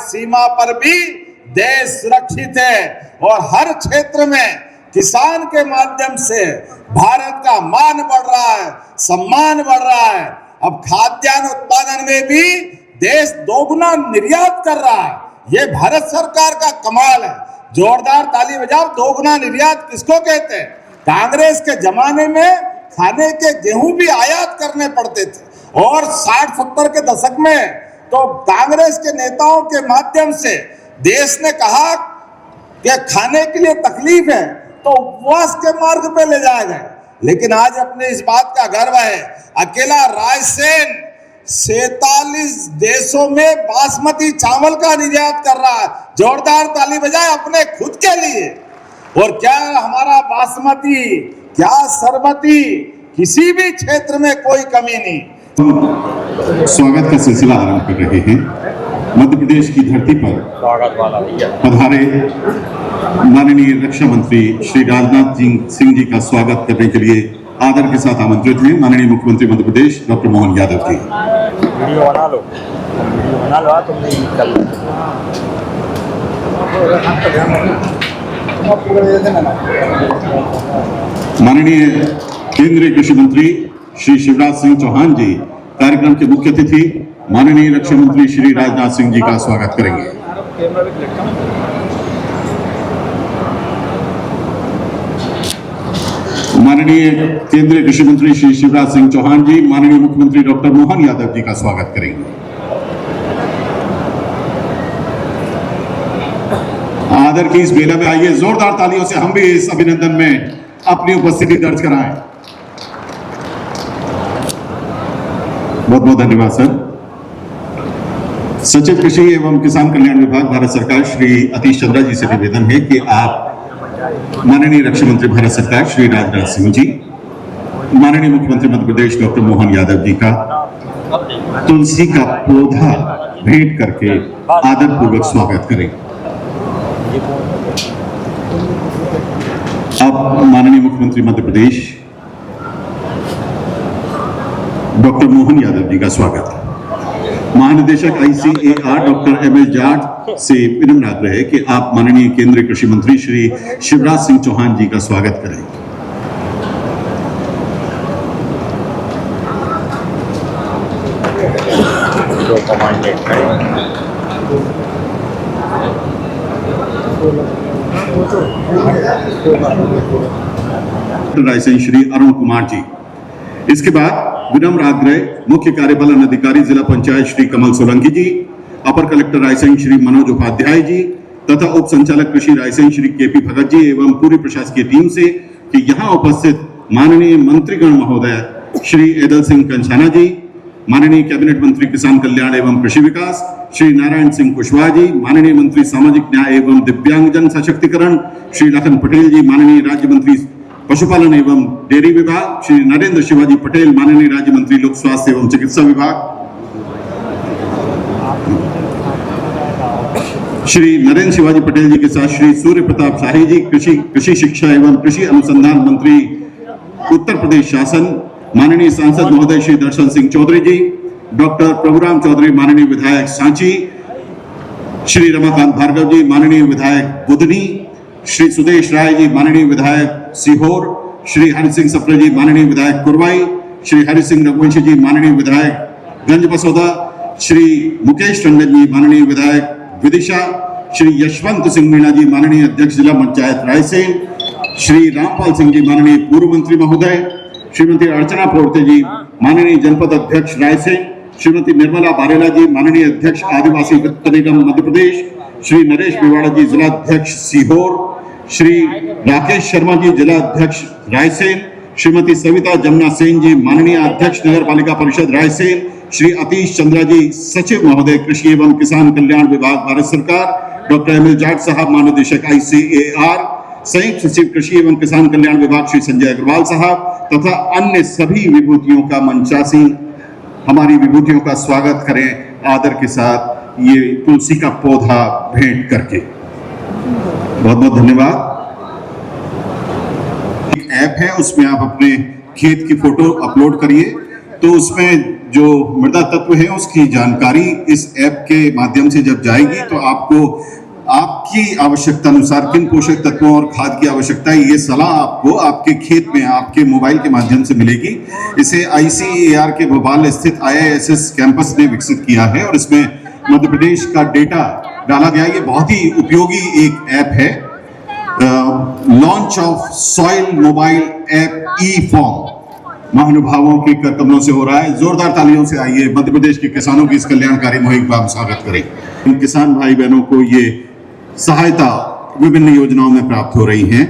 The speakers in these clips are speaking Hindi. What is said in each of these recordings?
सीमा पर भी देश सुरक्षित है और हर क्षेत्र में किसान के माध्यम से भारत का मान बढ़ रहा है, सम्मान बढ़ रहा है। अब खाद्यान्न उत्पादन में भी देश दोगुना निर्यात कर रहा है। ये भारत सरकार का कमाल है। जोरदार ताली बजाओ। दोगुना निर्यात किसको कहते हैं? कांग्रेस के जमाने में खाने के गेहूं भी आयात करने पड़ते थे और 60-70 के दशक में तो कांग्रेस के नेताओं के माध्यम से देश ने कहा कि खाने के लिए तकलीफ है तो उपवास के मार्ग पे ले जाया गया। लेकिन आज अपने इस बात का गर्व है, अकेला रायसेन 47 देशों में बासमती चावल का निर्यात कर रहा है। जोरदार ताली बजाए अपने खुद के लिए। और क्या हमारा बासमती, क्या सरबती, किसी भी क्षेत्र में कोई कमी नहीं। स्वागत का सिलसिला आरंभ कर रहे हैं। मध्य प्रदेश की धरती पर पधारे माननीय रक्षा मंत्री श्री राजनाथ सिंह जी का स्वागत करने के लिए आदर के साथ आमंत्रित हैं माननीय मुख्यमंत्री मध्य प्रदेश डॉक्टर मोहन यादव जी। वीडियो बना लो तुम नहीं निकल। माननीय केंद्रीय कृषि मंत्री श्री शिवराज सिंह चौहान जी कार्यक्रम के मुख्य अतिथि माननीय रक्षा मंत्री श्री राजनाथ सिंह जी का स्वागत करेंगे। माननीय केंद्रीय कृषि मंत्री श्री शिवराज सिंह चौहान जी माननीय मुख्यमंत्री डॉक्टर मोहन यादव जी का स्वागत करेंगे। आदर की इस बेला में आइए जोरदार तालियों से हम भी इस अभिनंदन में अपनी उपस्थिति दर्ज कराएं। बहुत बहुत धन्यवाद सर। सचिव कृषि एवं किसान कल्याण विभाग भारत सरकार श्री अतीश चंद्रा जी से निवेदन है कि आप माननीय रक्षा मंत्री भारत सरकार श्री राजनाथ सिंह जी, माननीय मुख्यमंत्री मध्य प्रदेश डॉक्टर मोहन यादव जी का तुलसी का पौधा भेंट करके आदर पूर्वक स्वागत करें। अब माननीय मुख्यमंत्री मध्य प्रदेश डॉक्टर मोहन यादव जी का स्वागत। महानिदेशक ICAR डॉक्टर ML जाट से विनम्र आग्रह है कि आप माननीय केंद्रीय कृषि मंत्री श्री शिवराज सिंह चौहान जी का स्वागत करें। रायसेन श्री अरुण कुमार जी। इसके बाद विनम्र आग्रह मुख्य कार्यपालन अधिकारी जिला पंचायत श्री कमल सोलंकी जी, अपर कलेक्टर रायसेन श्री मनोज उपाध्याय जी तथा उप संचालक कृषि रायसेन श्री KP भगत जी एवं पूरी प्रशासकीय टीम से कि यहाँ उपस्थित माननीय मंत्रीगण महोदय श्री एदल सिंह कंछाना जी, माननीय कैबिनेट मंत्री किसान कल्याण एवं कृषि विकास श्री नारायण सिंह कुशवाहा जी, माननीय मंत्री सामाजिक न्याय एवं दिव्यांगजन सशक्तिकरण श्री लखन पटेल जी, माननीय राज्य मंत्री पशुपालन एवं डेयरी विभाग श्री नरेंद्र शिवाजी पटेल, माननीय राज्य मंत्री लोक स्वास्थ्य एवं चिकित्सा विभाग श्री नरेंद्र शिवाजी पटेल जी के साथ श्री सूर्य प्रताप शाही जी, कृषि शिक्षा एवं कृषि अनुसंधान मंत्री उत्तर प्रदेश शासन, माननीय सांसद महोदय श्री दर्शन सिंह चौधरी जी, डॉक्टर प्रभुराम चौधरी माननीय विधायक सांची, श्री रमाकांत भार्गव जी माननीय विधायक बुधनी, श्री सुदेश राय जी माननीय विधायक सीहोर, श्री हरि सिंह सप्रे जी माननीय विधायक कुरवाई, श्री हरि सिंह रघुवंशी जी माननीय विधायक गंज बसौदा, श्री मुकेश टंडन जी माननीय विधायक विदिशा, श्री यशवंत सिंह मीणा जी माननीय अध्यक्ष जिला पंचायत रायसेन, श्री रामपाल सिंह जी माननीय पूर्व मंत्री महोदय, श्रीमती अर्चना पोर्ते जी माननीय जनपद अध्यक्ष रायसेन, श्रीमती निर्मला बारेला जी माननीय अध्यक्ष आदिवासी वित्त निगम मध्य प्रदेश, श्री नरेश मेवाड़ा जी जिला अध्यक्ष सीहोर, श्री राकेश शर्मा जी जिला अध्यक्ष रायसेन, श्रीमती सविता जमुना सेन जी माननीय अध्यक्ष नगर पालिका परिषद रायसेन, श्री अतीश चंद्रा जी सचिव महोदय कृषि एवं किसान कल्याण विभाग भारत सरकार, डॉक्टर ML जाट साहब महानिदेशक ICAR, संयुक्त सचिव कृषि एवं किसान कल्याण विभाग श्री संजय अग्रवाल साहब तथा अन्य सभी विभूतियों का मंचासीन हमारी विभूतियों का स्वागत करें आदर के साथ ये तुलसी का पौधा भेंट करके। बहुत बहुत धन्यवाद। एक ऐप है उसमें आप अपने खेत की फोटो अपलोड करिए तो उसमें जो मृदा तत्व है उसकी जानकारी इस ऐप के माध्यम से जब जाएगी तो आपको आपकी आवश्यकता अनुसार किन पोषक तत्वों और खाद की आवश्यकता है ये सलाह आपको आपके खेत में आपके मोबाइल के माध्यम से मिलेगी। इसे ICAR के भोपाल स्थित IISS कैंपस ने विकसित किया है और इसमें मध्य प्रदेश का डेटा डाला गया। ये बहुत ही उपयोगी एक ऐप है। Launch of soil mobile app e form महानुभावों के करकमलों से हो रहा है। जोरदार तालियों से आइए मध्य प्रदेश के किसानों की इस कल्याणकारी मुहिम का हम स्वागत करें। इन किसान भाई बहनों को ये सहायता विभिन्न योजनाओं में प्राप्त हो रही हैं।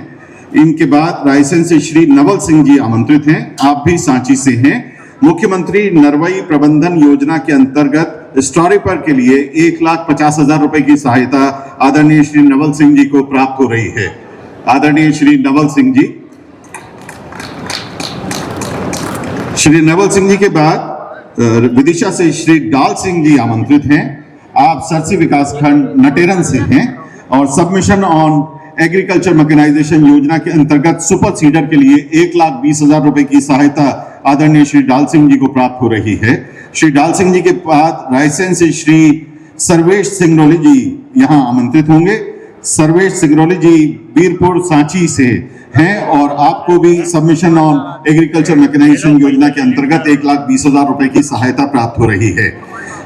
इनके बाद रायसेन से श्री नवल सिंह जी आमंत्रित हैं। आप भी सांची से हैं। मुख्यमंत्री नरवई प्रबंधन योजना के अंतर्गत स्टोरीपर के लिए 1,50,000 रुपए की सहायता आदरणीय श्री नवल सिंह जी को प्राप्त हो रही है। आदरणीय श्री नवल सिंह जी, श्री नवल सिंह जी के बाद विदिशा से श्री डाल सिंह जी आमंत्रित हैं। आप सरसी विकासखंड नटेरन से हैं और सबमिशन ऑन एग्रीकल्चर मैकेनाइजेशन योजना के अंतर्गत सुपर सीडर के लिए 1,20,000 रुपए की सहायता आदरणीय श्री डाल सिंह जी को प्राप्त हो रही है। श्री डाल सिंह जी के बाद रायसेन से श्री सर्वेश सिंगरौली जी यहाँ आमंत्रित होंगे। सर्वेश सिंगरौली जी बीरपुर सांची से हैं और आपको भी सबमिशन ऑन एग्रीकल्चर मैकेनाइजेशन योजना के अंतर्गत 1,20,000 रुपए की सहायता प्राप्त हो रही है।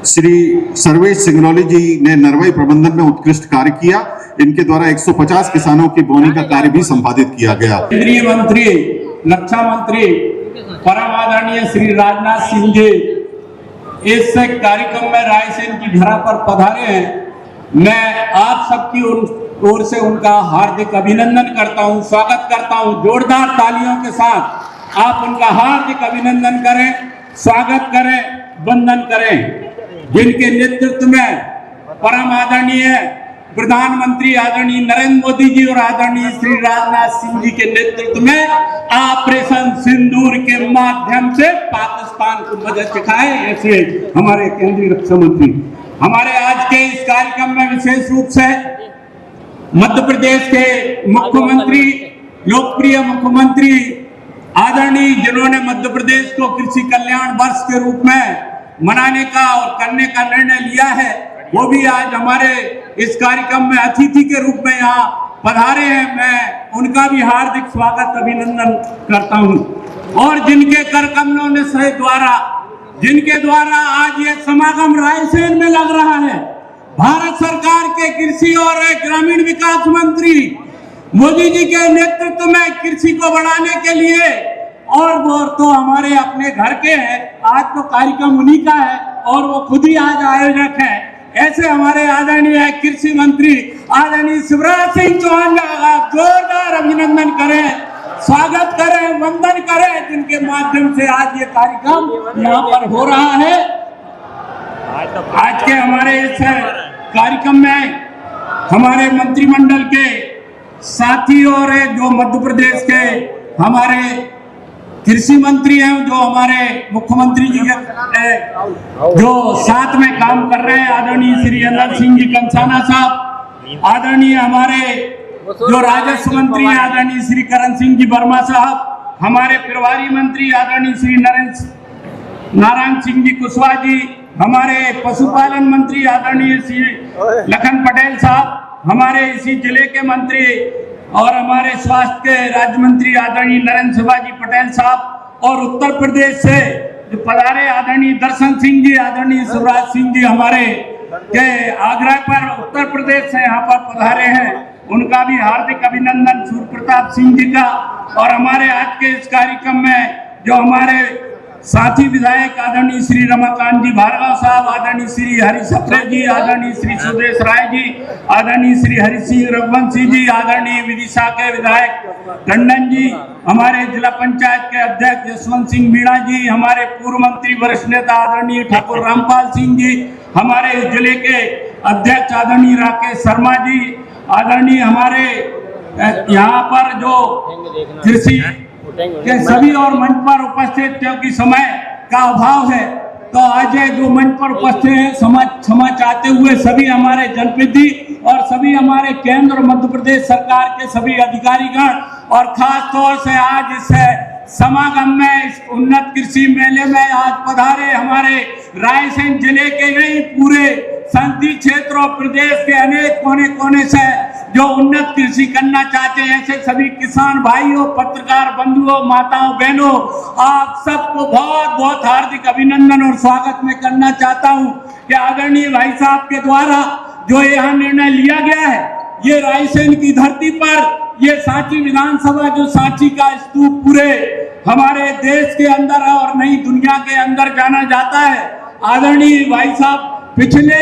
श्री सर्वेश सिंगरौली जी ने नरवई प्रबंधन में उत्कृष्ट कार्य किया। इनके द्वारा 150 किसानों की बोनी का कार्य भी संपादित किया गया। केंद्रीय मंत्री, रक्षा मंत्री परम आदरणीय श्री राजनाथ सिंह जी इस कार्यक्रम में रायसेन की धरा पर पधारे हैं। मैं आप सबकी ओर से उनका हार्दिक अभिनंदन करता हूं, स्वागत करता हूं। जोरदार तालियों के साथ आप उनका हार्दिक अभिनंदन करें, स्वागत करें, वंदन करें। जिनके नेतृत्व में परम आदरणीय प्रधानमंत्री आदरणीय नरेंद्र मोदी जी और आदरणीय श्री राजनाथ सिंह जी के नेतृत्व में ऑपरेशन सिंदूर के माध्यम से पाकिस्तान को मदद दिखाए, ऐसे हमारे केंद्रीय रक्षा मंत्री। हमारे आज के इस कार्यक्रम में विशेष रूप से मध्य प्रदेश के मुख्यमंत्री, लोकप्रिय मुख्यमंत्री आदरणीय, जिन्होंने मध्य प्रदेश को कृषि कल्याण वर्ष के रूप में मनाने का और करने का निर्णय लिया है, वो भी आज हमारे इस कार्यक्रम में अतिथि के रूप में यहाँ पधारे हैं। मैं उनका भी हार्दिक स्वागत अभिनंदन करता हूँ। और जिनके कर कमलों से जिनके द्वारा आज ये समागम रायसेन में लग रहा है, भारत सरकार के कृषि और ग्रामीण विकास मंत्री मोदी जी के नेतृत्व में कृषि को बढ़ाने के लिए, और वो तो हमारे अपने घर के हैं, आज तो कार्यक्रम उन्हीं का है और वो खुद ही आज आयोजक है। ऐसे हमारे आदरणीय कृषि मंत्री आदरणीय शिवराज सिंह चौहान का जोरदार अभिनंदन करें, स्वागत करें, वंदन करें, जिनके माध्यम से आज ये कार्यक्रम यहाँ पर हो रहा है। आज के हमारे इस कार्यक्रम में हमारे मंत्रिमंडल के साथी और जो मध्य प्रदेश के हमारे कृषि मंत्री हैं, जो हमारे मुख्यमंत्री जी के जो साथ में काम कर रहे हैं, आदरणीय श्री अनंत सिंह जी कंसाना साहब, आदरणीय हमारे जो राजस्व मंत्री हैं आदरणीय श्री करण सिंह जी वर्मा साहब, हमारे प्रभारी मंत्री आदरणीय श्री नारायण सिंह जी कुशवाहा जी, हमारे पशुपालन मंत्री आदरणीय श्री लखन पटेल साहब, हमारे इसी जिले के मंत्री और हमारे स्वास्थ्य के राज्य मंत्री आदरणीय नरेंद्र शिवाजी पटेल साहब, और उत्तर प्रदेश से जो पधारे आदरणीय दर्शन सिंह जी, आदरणीय शिवराज सिंह जी हमारे के आग्रह पर उत्तर प्रदेश से यहाँ पर पधारे हैं, उनका भी हार्दिक अभिनंदन। सूर्य प्रताप सिंह जी का, और हमारे आज के इस कार्यक्रम में जो हमारे साथी विधायक आदरणीय श्री रमाकांत जी भार्गव साहब, आदरणीय श्री हरि सप्रे जी, आदरणीय श्री सुदेश राय जी, आदरणीय श्री हरि सिंह रघुवंशी जी, आदरणीय विदिशा के विधायक टंडन जी, हमारे जिला पंचायत के अध्यक्ष यशवंत सिंह मीणा जी, हमारे पूर्व मंत्री वरिष्ठ नेता आदरणीय ठाकुर रामपाल सिंह जी, हमारे जिले के अध्यक्ष आदरणीय राकेश शर्मा जी, आदरणीय हमारे यहाँ पर जो कृषि के सभी और मंच पर उपस्थित, क्योंकि समय का अभाव है तो आज जो मंच पर उपस्थित हैं क्षमा चाहते हुए सभी हमारे जनप्रतिनिधि और सभी हमारे केंद्र और मध्य प्रदेश सरकार के सभी अधिकारीगण, और खास तौर से आज इस समागम में इस उन्नत कृषि मेले में आज पधारे हमारे रायसेन जिले के नहीं पूरे संसदीय क्षेत्र और प्रदेश के अनेक कोने कोने से जो उन्नत कृषि करना चाहते हैं, ऐसे सभी किसान भाइयों, पत्रकार बंधुओं, माताओं, बहनों, आप सबको बहुत बहुत हार्दिक अभिनंदन और स्वागत में करना चाहता हूं कि आदरणीय भाई साहब के द्वारा जो यहाँ निर्णय लिया गया है, ये रायसेन की धरती पर ये सांची विधानसभा, जो सांची का स्तूप पूरे हमारे देश के अंदर और नई दुनिया के अंदर जाना जाता है। आदरणीय भाई साहब पिछले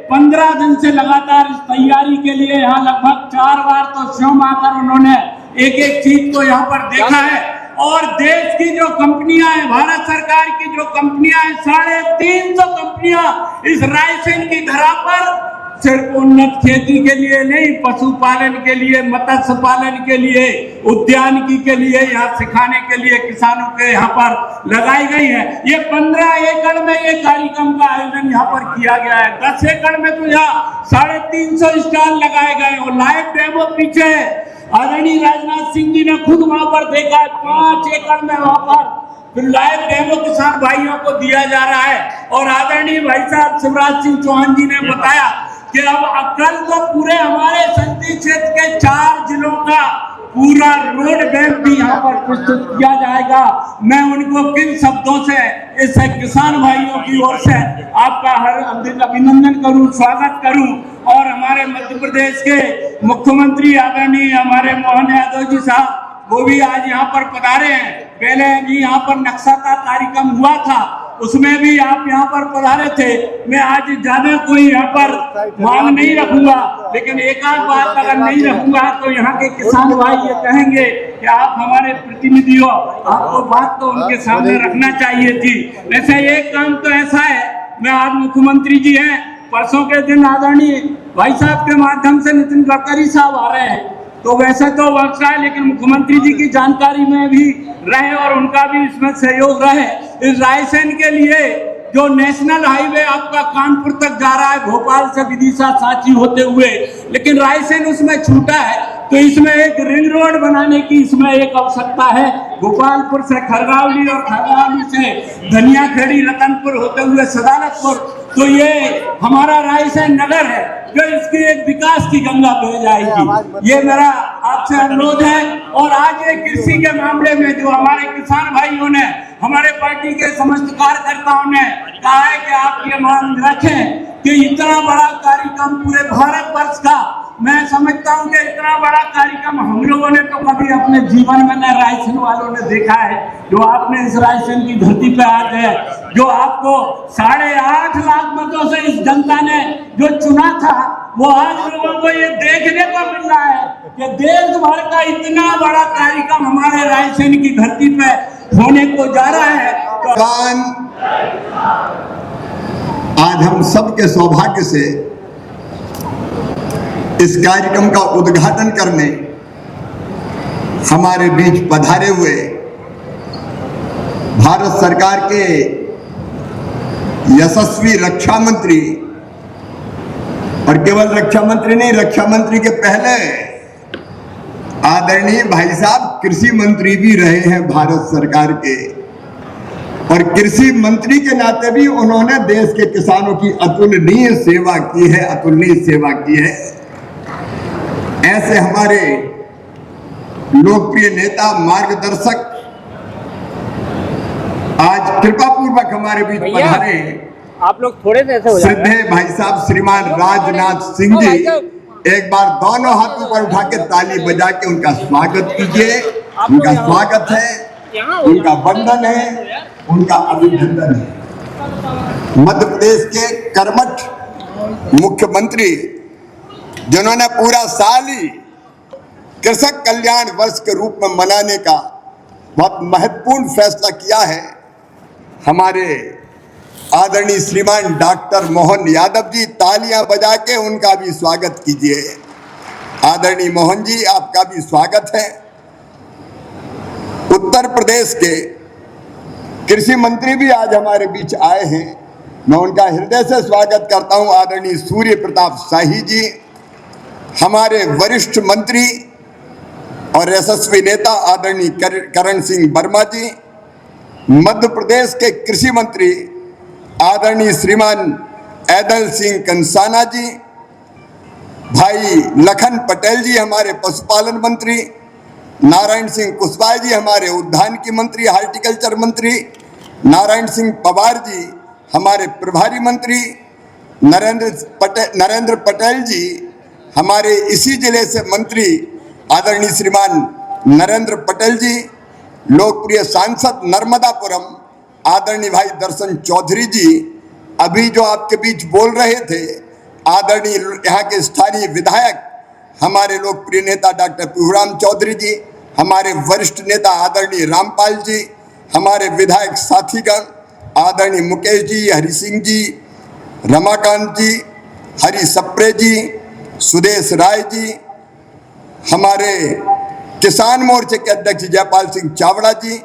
15 दिन से लगातार इस तैयारी के लिए यहाँ लगभग 4 बार तो स्वयं आकर उन्होंने एक एक चीज को यहाँ पर देखा है। और देश की जो कंपनियां हैं, भारत सरकार की जो कंपनियां हैं, 350 कंपनियां इस रायसेन की धरा पर सिर्फ उन्नत खेती के लिए नहीं, पशुपालन के लिए, मत्स्य पालन के लिए, उद्यानिकी के लिए, यहाँ सिखाने के लिए किसानों के यहाँ पर लगाई गई है। ये 15 एकड़ में ये कार्यक्रम का आयोजन यहाँ पर किया गया है। 10 एकड़ में तो यहाँ 350 स्टॉल लगाए गए और लाइव डेमो पीछे आदरणीय राजनाथ सिंह जी ने खुद वहां पर देखा है। 5 एकड़ में वहां पर फिर लाइव डेमो किसान भाइयों को दिया जा रहा है। और आदरणीय भाई साहब शिवराज सिंह चौहान जी ने बताया कि अब कल तो पूरे हमारे संसदीय क्षेत्र के 4 जिलों का पूरा रोड मैप भी यहाँ पर प्रस्तुत किया जाएगा। मैं उनको किन शब्दों से इस किसान भाइयों की ओर से आपका हर अभिनंदन करूं, स्वागत करूं। और हमारे मध्य प्रदेश के मुख्यमंत्री आदरणीय हमारे मोहन यादव जी साहब, वो भी आज यहाँ पर पधारे हैं। पहले भी यहाँ पर नक्शा का कार्यक्रम हुआ था, उसमें भी आप यहाँ पर पधारे थे। मैं आज ज्यादा कोई यहाँ पर मांग नहीं रखूंगा, लेकिन एक आध बात अगर नहीं रखूंगा तो यहाँ के किसान भाई ये कहेंगे कि आप हमारे प्रतिनिधि हो, आपको बात तो उनके सामने रखना चाहिए थी। वैसे एक काम तो ऐसा है, मैं आज मुख्यमंत्री जी हैं, परसों के दिन आदरणीय भाई साहब के माध्यम से नितिन गडकरी साहब आ रहे हैं, तो वैसे तो वर्षा है, लेकिन मुख्यमंत्री जी की जानकारी में भी रहे और उनका भी इसमें सहयोग रहे। इस रायसेन के लिए जो नेशनल हाईवे आपका कानपुर तक जा रहा है, भोपाल से विदिशा सांची होते हुए, लेकिन रायसेन उसमें छूटा है, तो इसमें एक रिंग रोड बनाने की इसमें एक आवश्यकता है। गोपालपुर से खरगावली और खरगावली से धनियाखेड़ी, रतनपुर होते हुए सदारतपुर, तो ये हमारा रायसेन नगर है, जो इसकी एक विकास की गंगा बह जाएगी। ये मेरा आपसे अनुरोध है। और आज ये कृषि के मामले में जो हमारे किसान भाइयों ने, हमारे पार्टी के समस्त कार्यकर्ताओं ने कहा है कि आप ये मांग रखें कि इतना बड़ा कार्यक्रम पूरे भारतवर्ष का, मैं समझता हूँ कि इतना बड़ा कार्यक्रम हम लोगों ने तो कभी अपने जीवन में न रायसेन वालों ने देखा है। जो आपने इस रायसेन की धरती पे आज है, जो आपको 8.5 लाख मतों से इस जनता ने जो चुना था, वो आज लोगों को ये देखने को मिल रहा है कि देश भर का इतना बड़ा कार्यक्रम हमारे रायसेन की धरती पे होने को जा रहा है। आज हम सबके सौभाग्य से इस कार्यक्रम का उद्घाटन करने हमारे बीच पधारे हुए भारत सरकार के यशस्वी रक्षा मंत्री, और केवल रक्षा मंत्री नहीं, रक्षा मंत्री के पहले आदरणीय भाई साहब कृषि मंत्री भी रहे हैं भारत सरकार के, और कृषि मंत्री के नाते भी उन्होंने देश के किसानों की अतुलनीय सेवा की है, अतुलनीय सेवा की है। ऐसे हमारे लोकप्रिय नेता, मार्गदर्शक आज कृपा पूर्वक हमारे बीच पधारे आप लोग थोड़े से ऐसे हो जाएंगे। श्रद्धेय भाई साहब श्रीमान राजनाथ सिंह जी, एक बार दोनों हाथों पर उठा के ताली बजा के उनका स्वागत कीजिए। उनका स्वागत है, उनका वंदन है, उनका अभिनंदन है। मध्य प्रदेश के कर्मठ मुख्यमंत्री, जिन्होंने पूरा साल ही कृषक कल्याण वर्ष के रूप में मनाने का बहुत महत्वपूर्ण फैसला किया है, हमारे आदरणीय श्रीमान डॉक्टर मोहन यादव जी, तालियां बजा के उनका भी स्वागत कीजिए। आदरणीय मोहन जी, आपका भी स्वागत है। उत्तर प्रदेश के कृषि मंत्री भी आज हमारे बीच आए हैं, मैं उनका हृदय से स्वागत करता हूं। आदरणीय सूर्य प्रताप शाही जी, हमारे वरिष्ठ मंत्री और यशस्वी नेता आदरणीय करण सिंह वर्मा जी, मध्य प्रदेश के कृषि मंत्री आदरणीय श्रीमान ऐदल सिंह कंसाना जी, भाई लखन पटेल जी हमारे पशुपालन मंत्री, नारायण सिंह कुशवाहा जी हमारे उद्यान की मंत्री, हार्टिकल्चर मंत्री, नारायण सिंह पवार जी हमारे प्रभारी मंत्री, नरेंद्र पटेल जी हमारे इसी जिले से मंत्री, आदरणीय श्रीमान नरेंद्र पटेल जी, लोकप्रिय सांसद नर्मदापुरम आदरणीय भाई दर्शन चौधरी जी, अभी जो आपके बीच बोल रहे थे आदरणीय यहाँ के स्थानीय विधायक हमारे लोकप्रिय नेता डॉक्टर प्रभुराम चौधरी जी, हमारे वरिष्ठ नेता आदरणीय रामपाल जी, हमारे विधायक साथीगण आदरणीय मुकेश जी, हरि सिंह जी, रमाकांत जी, हरि सप्रे जी, सुदेश राय जी, हमारे किसान मोर्चे के अध्यक्ष जयपाल सिंह चावड़ा जी,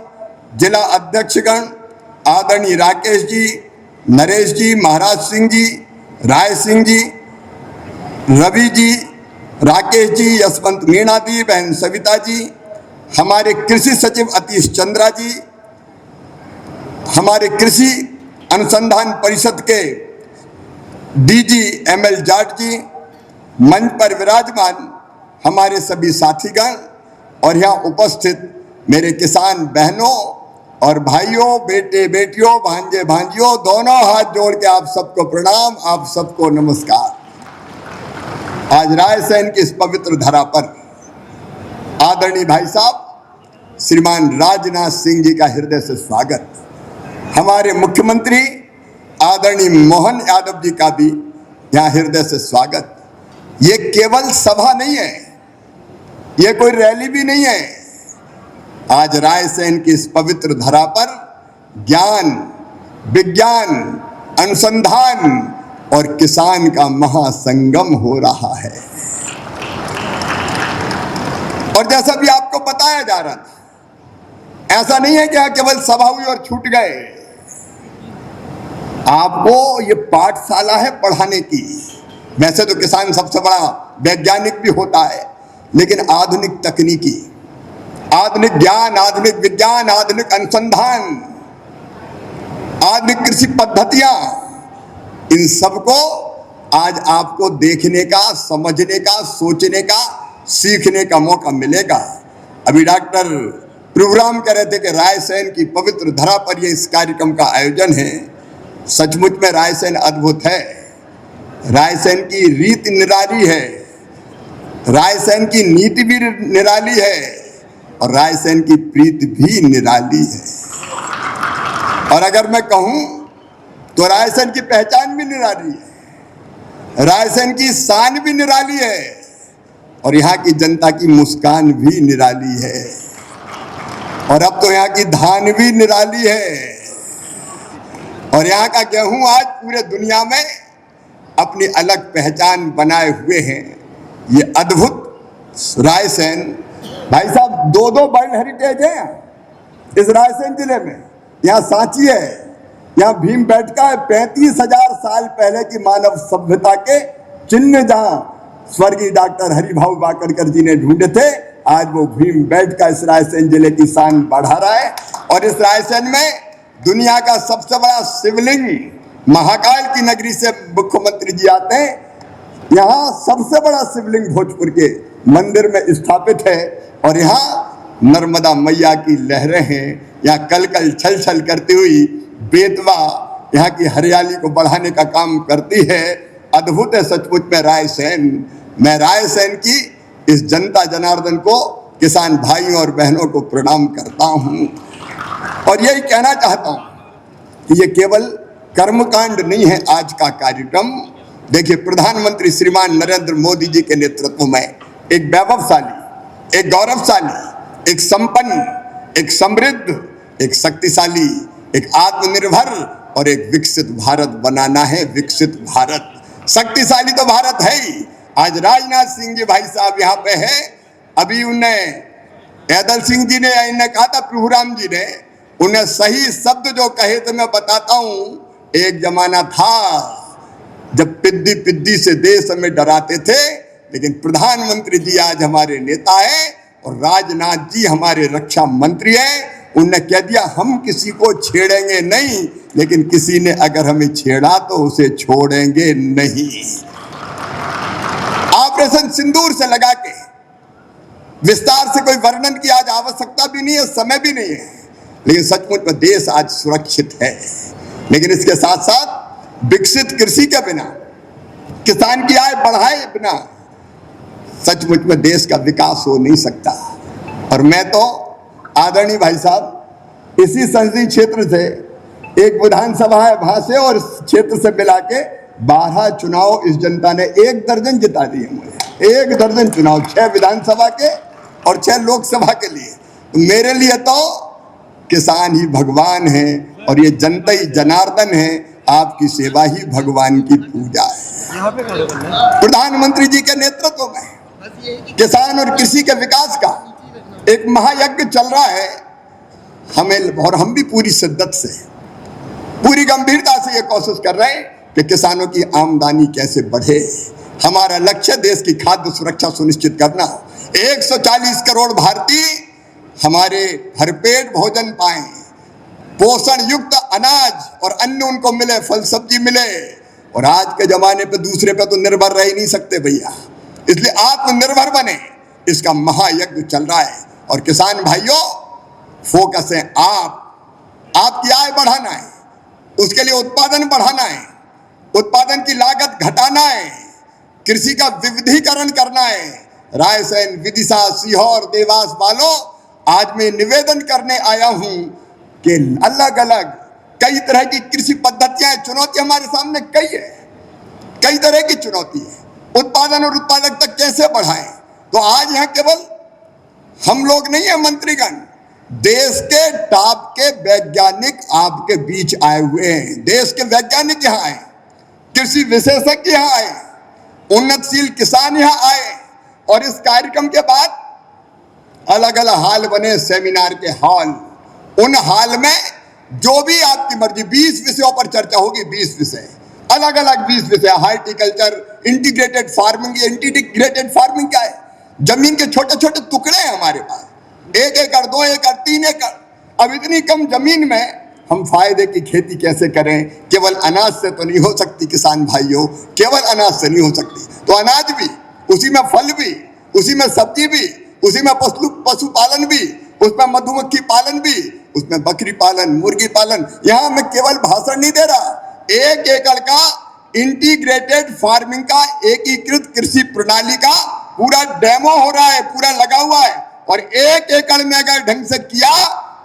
जिला अध्यक्षगण आदरणीय राकेश जी, नरेश जी, महाराज सिंह जी, राय सिंह जी, रवि जी, राकेश जी, यशवंत मीणा जी, बहन सविता जी, हमारे कृषि सचिव अतीश चंद्रा जी, हमारे कृषि अनुसंधान परिषद के डीजी ML जाट जी, मंच पर विराजमान हमारे सभी साथीगण और यहाँ उपस्थित मेरे किसान बहनों और भाइयों, बेटे बेटियों, भांजे भांजियों, दोनों हाथ जोड़ के आप सबको प्रणाम, आप सबको नमस्कार। आज रायसेन की इस पवित्र धरा पर आदरणीय भाई साहब श्रीमान राजनाथ सिंह जी का हृदय से स्वागत, हमारे मुख्यमंत्री आदरणीय मोहन यादव जी का भी यहाँ हृदय से स्वागत। ये केवल सभा नहीं है, ये कोई रैली भी नहीं है। आज रायसेन की इस पवित्र धरा पर ज्ञान, विज्ञान, अनुसंधान और किसान का महासंगम हो रहा है। और जैसा भी आपको बताया जा रहा था, ऐसा नहीं है कि केवल सभा हुई और छूट गए। आपको ये पाठशाला है पढ़ाने की। वैसे तो किसान सबसे बड़ा वैज्ञानिक भी होता है, लेकिन आधुनिक तकनीकी, आधुनिक ज्ञान, आधुनिक विज्ञान, आधुनिक अनुसंधान, आधुनिक कृषि पद्धतियां, इन सबको आज आपको देखने का, समझने का, सोचने का, सीखने का मौका मिलेगा। अभी डॉक्टर प्रभुराम कह रहे थे कि रायसेन की पवित्र धरा पर ये इस कार्यक्रम का आयोजन है। सचमुच में रायसेन अद्भुत है। रायसेन की रीत निराली है, रायसेन की नीति भी निराली है और रायसेन की प्रीति भी निराली है। और अगर मैं कहूं तो रायसेन की पहचान भी निराली है, रायसेन की शान भी निराली है और यहाँ की जनता की मुस्कान भी निराली है। और अब तो यहाँ की धान भी निराली है और यहाँ का गेहूं आज पूरे दुनिया में अपनी अलग पहचान बनाए हुए हैं। ये अद्भुत रायसेन, भाई साहब, 2 वर्ल्ड हेरिटेज है इस रायसेन जिले में। यहाँ सांची है, यहाँ भीमबेटका है, 35,000 साल पहले की मानव सभ्यता के चिन्ह जहाँ स्वर्गीय डॉक्टर हरिभाऊ वाकड़कर जी ने ढूंढे थे, आज वो भीमबेटका इस रायसेन जिले की शान बढ़ा रहा है। और इस रायसेन में दुनिया का सबसे बड़ा शिवलिंग, महाकाल की नगरी से मुख्यमंत्री जी आते हैं, यहाँ सबसे बड़ा शिवलिंग भोजपुर के मंदिर में स्थापित है और यहाँ नर्मदा मैया की लहरें हैं। यहाँ कल कल छल छल करती हुई बेतवा यहाँ की हरियाली को बढ़ाने का काम करती है। अद्भुत है सचमुच में रायसेन। मैं रायसेन की इस जनता जनार्दन को, किसान भाइयों और बहनों को प्रणाम करता हूँ और यही कहना चाहता हूँ कि ये केवल कर्मकांड नहीं है आज का कार्यक्रम। देखिए, प्रधानमंत्री श्रीमान नरेंद्र मोदी जी के नेतृत्व में एक वैभवशाली, एक गौरवशाली, एक संपन्न, एक समृद्ध, एक शक्तिशाली, एक आत्मनिर्भर और एक विकसित भारत बनाना है। विकसित भारत, शक्तिशाली तो भारत है ही। आज राजनाथ सिंह जी भाई साहब यहाँ पे है। अभी उन्हें ऐदल सिंह जी ने इन्हें कहा था, प्रभुराम जी ने उन्हें सही शब्द जो कहे तो मैं बताता हूँ। एक जमाना था जब पिद्दी पिद्दी से देश हमें डराते थे, लेकिन प्रधानमंत्री जी आज हमारे नेता है और राजनाथ जी हमारे रक्षा मंत्री हैं, उनने कह दिया हम किसी को छेड़ेंगे नहीं, लेकिन किसी ने अगर हमें छेड़ा तो उसे छोड़ेंगे नहीं। ऑपरेशन सिंदूर से लगा के विस्तार से कोई वर्णन की आज आवश्यकता भी नहीं है, समय भी नहीं है, लेकिन सचमुच में देश आज सुरक्षित है। लेकिन इसके साथ साथ विकसित कृषि के बिना, किसान की आय बढ़ाए बिना सचमुच में देश का विकास हो नहीं सकता। और मैं तो आदरणीय भाई साहब इसी संसदीय क्षेत्र से, एक विधानसभा है वहां से, और इस क्षेत्र से मिला के 12 चुनाव इस जनता ने 1 दर्जन जिता दिए मुझे, 1 दर्जन चुनाव, 6 विधानसभा के और 6 लोकसभा के लिए। तो मेरे लिए तो किसान ही भगवान है और ये जनता ही जनार्दन है, आपकी सेवा ही भगवान की पूजा है। प्रधानमंत्री जी के नेतृत्व में किसान और कृषि के विकास का एक महायज्ञ चल रहा है। हमें, और हम भी पूरी शिद्दत से, पूरी गंभीरता से ये कोशिश कर रहे हैं कि किसानों की आमदनी कैसे बढ़े। हमारा लक्ष्य देश की खाद्य सुरक्षा सुनिश्चित करना। 140 करोड़ भारतीय हमारे भरपेट भोजन पाएं, पोषण युक्त अनाज और अन्न उनको मिले, फल सब्जी मिले। और आज के जमाने पे दूसरे पे तो निर्भर रह ही नहीं सकते भैया, इसलिए आत्मनिर्भर बने, इसका महायज्ञ चल रहा है। और किसान भाइयों, फोकस है आपकी आय बढ़ाना है, उसके लिए उत्पादन बढ़ाना है, उत्पादन की लागत घटाना है, कृषि का विविधीकरण करना है। रायसेन, विदिशा, सीहोर, देवास वालों, आज मैं निवेदन करने आया हूं कि अलग अलग कई तरह की कृषि पद्धतियां, चुनौतियां हमारे सामने कई है, कई तरह की चुनौती है। उत्पादन और उत्पादकता कैसे बढ़ाएं? तो आज यहां केवल हम लोग नहीं है मंत्रीगण, देश के टॉप के वैज्ञानिक आपके बीच आए हुए हैं। देश के वैज्ञानिक यहाँ आए, कृषि विशेषज्ञ यहाँ आए, उन्नतशील किसान यहाँ आए। और इस कार्यक्रम के बाद अलग अलग हाल बने, सेमिनार के हॉल। उन हाल में जो भी आपकी मर्जी, 20 विषयों पर चर्चा होगी, 20 विषय, अलग अलग 20 विषय। Horticulture, integrated farming. ये इंटीग्रेटेड फार्मिंग क्या है? जमीन के छोटे छोटे टुकड़े हैं हमारे पास, 1 एकड़, 2 एकड़, 3 एकड़। अब इतनी कम जमीन में हम फायदे की खेती कैसे करें? केवल अनाज से तो नहीं हो सकती किसान भाइयों, केवल अनाज से नहीं हो सकती। तो अनाज भी, उसी में फल भी, उसी में सब्जी भी, उसी में पशुपालन भी, उसमें मधुमक्खी पालन भी, उसमें बकरी पालन, मुर्गी पालन। यहां मैं केवल भाषण नहीं दे रहा, 1 एकड़ का इंटीग्रेटेड फार्मिंग का, एकीकृत कृषि प्रणाली का पूरा डेमो हो रहा है, पूरा लगा हुआ है। और 1 एकड़ में अगर ढंग से किया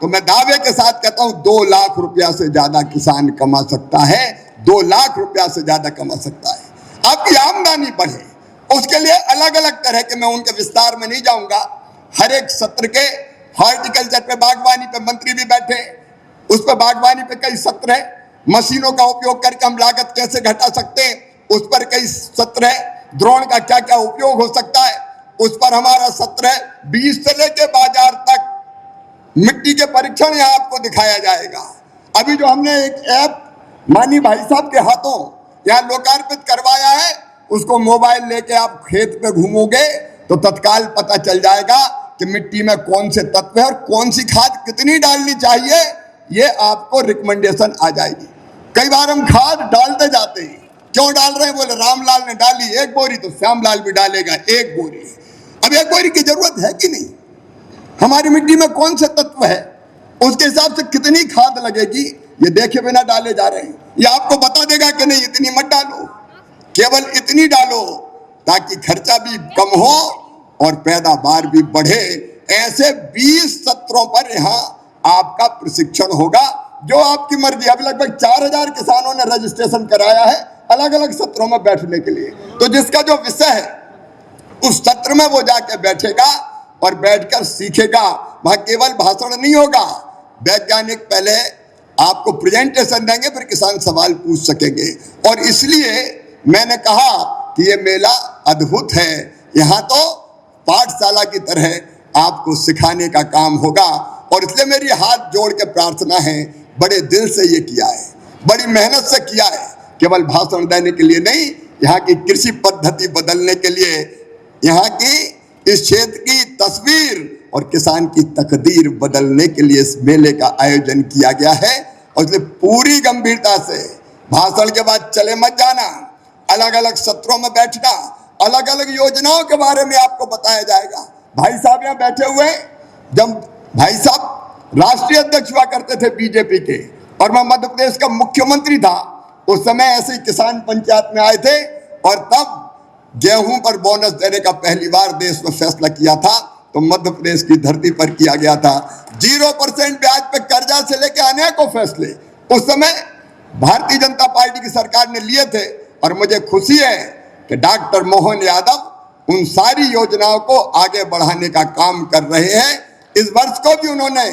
तो मैं दावे के साथ कहता हूं 2 लाख रुपया से ज्यादा किसान कमा सकता है, 2 लाख रुपया से ज्यादा कमा सकता है। आपकी आमदनी बढ़े, उसके लिए अलग अलग तरह के, मैं उनके विस्तार में नहीं जाऊंगा, हर एक सत्र के, हॉर्टिकल्चर पे, बागवानी पे मंत्री भी बैठे, उस पर बागवानी पे कई सत्र है, मशीनों का उपयोग करके हम लागत कैसे घटा सकते हैं, उस पर कई सत्र है, ड्रोन का क्या क्या उपयोग हो सकता है, उस पर हमारा सत्र है। बीज से लेके बाजार तक मिट्टी के परीक्षण यहाँ आपको दिखाया जाएगा। अभी जो हमने एक ऐप मानी भाई साहब के हाथों यहाँ लोकार्पित करवाया है, उसको मोबाइल लेके आप खेत पे घूमोगे तो तत्काल पता चल जाएगा कि मिट्टी में कौन से तत्व है और कौन सी खाद कितनी डालनी चाहिए, ये आपको रिकमेंडेशन आ जाएगी। कई बार हम खाद डालते जाते हैं, क्यों डाल रहे हैं? बोले रामलाल ने डाली 1 बोरी तो श्यामलाल भी डालेगा 1 बोरी। अब 1 बोरी की जरूरत है कि नहीं? हमारी मिट्टी में कौन से तत्व है, उसके हिसाब से कितनी खाद लगेगी, ये देखे बिना डाले जा रहे हैं। ये आपको बता देगा कि नहीं इतनी मत डालो, केवल इतनी डालो, ताकि खर्चा भी कम हो और पैदावार भी बढ़े। ऐसे 20 सत्रों पर यहाँ आपका प्रशिक्षण होगा, जो आपकी मर्जी। अब लगभग 4000 किसानों ने रजिस्ट्रेशन कराया है अलग अलग सत्रों में बैठने के लिए। तो जिसका जो विषय है उस सत्र में वो जाके बैठेगा और बैठकर सीखेगा। वहां केवल भाषण नहीं होगा, वैज्ञानिक पहले आपको प्रेजेंटेशन देंगे, फिर किसान सवाल पूछ सकेंगे। और इसलिए मैंने कहा कि ये मेला अद्भुत है। यहाँ तो पाठशाला की तरह आपको सिखाने का काम होगा। और इसलिए मेरी हाथ जोड़ के प्रार्थना है, बड़े दिल से ये किया है, बड़ी मेहनत से किया है, केवल भाषण देने के लिए नहीं, यहाँ की कृषि पद्धति बदलने के लिए, यहाँ की इस क्षेत्र की तस्वीर और किसान की तकदीर बदलने के लिए इस मेले का आयोजन किया गया है। और इसलिए पूरी गंभीरता से भाषण के बाद चले मत जाना, अलग अलग सत्रों में बैठना, अलग अलग योजनाओं के बारे में आपको बताया जाएगा। भाई साहब यहाँ बैठे हुए, जब भाई साहब राष्ट्रीय अध्यक्ष हुआ करते थे बीजेपी के और मैं मध्य प्रदेश का मुख्यमंत्री था, उस समय ऐसे ही किसान पंचायत में आए थे और तब गेहूं पर बोनस देने का पहली बार देश में फैसला किया था, तो मध्य प्रदेश की धरती पर किया गया था। 0% ब्याज पे कर्जा से लेके अनेकों फैसले उस समय भारतीय जनता पार्टी की सरकार ने लिए थे। और मुझे खुशी है कि डॉक्टर मोहन यादव उन सारी योजनाओं को आगे बढ़ाने का काम कर रहे हैं। इस वर्ष को भी उन्होंने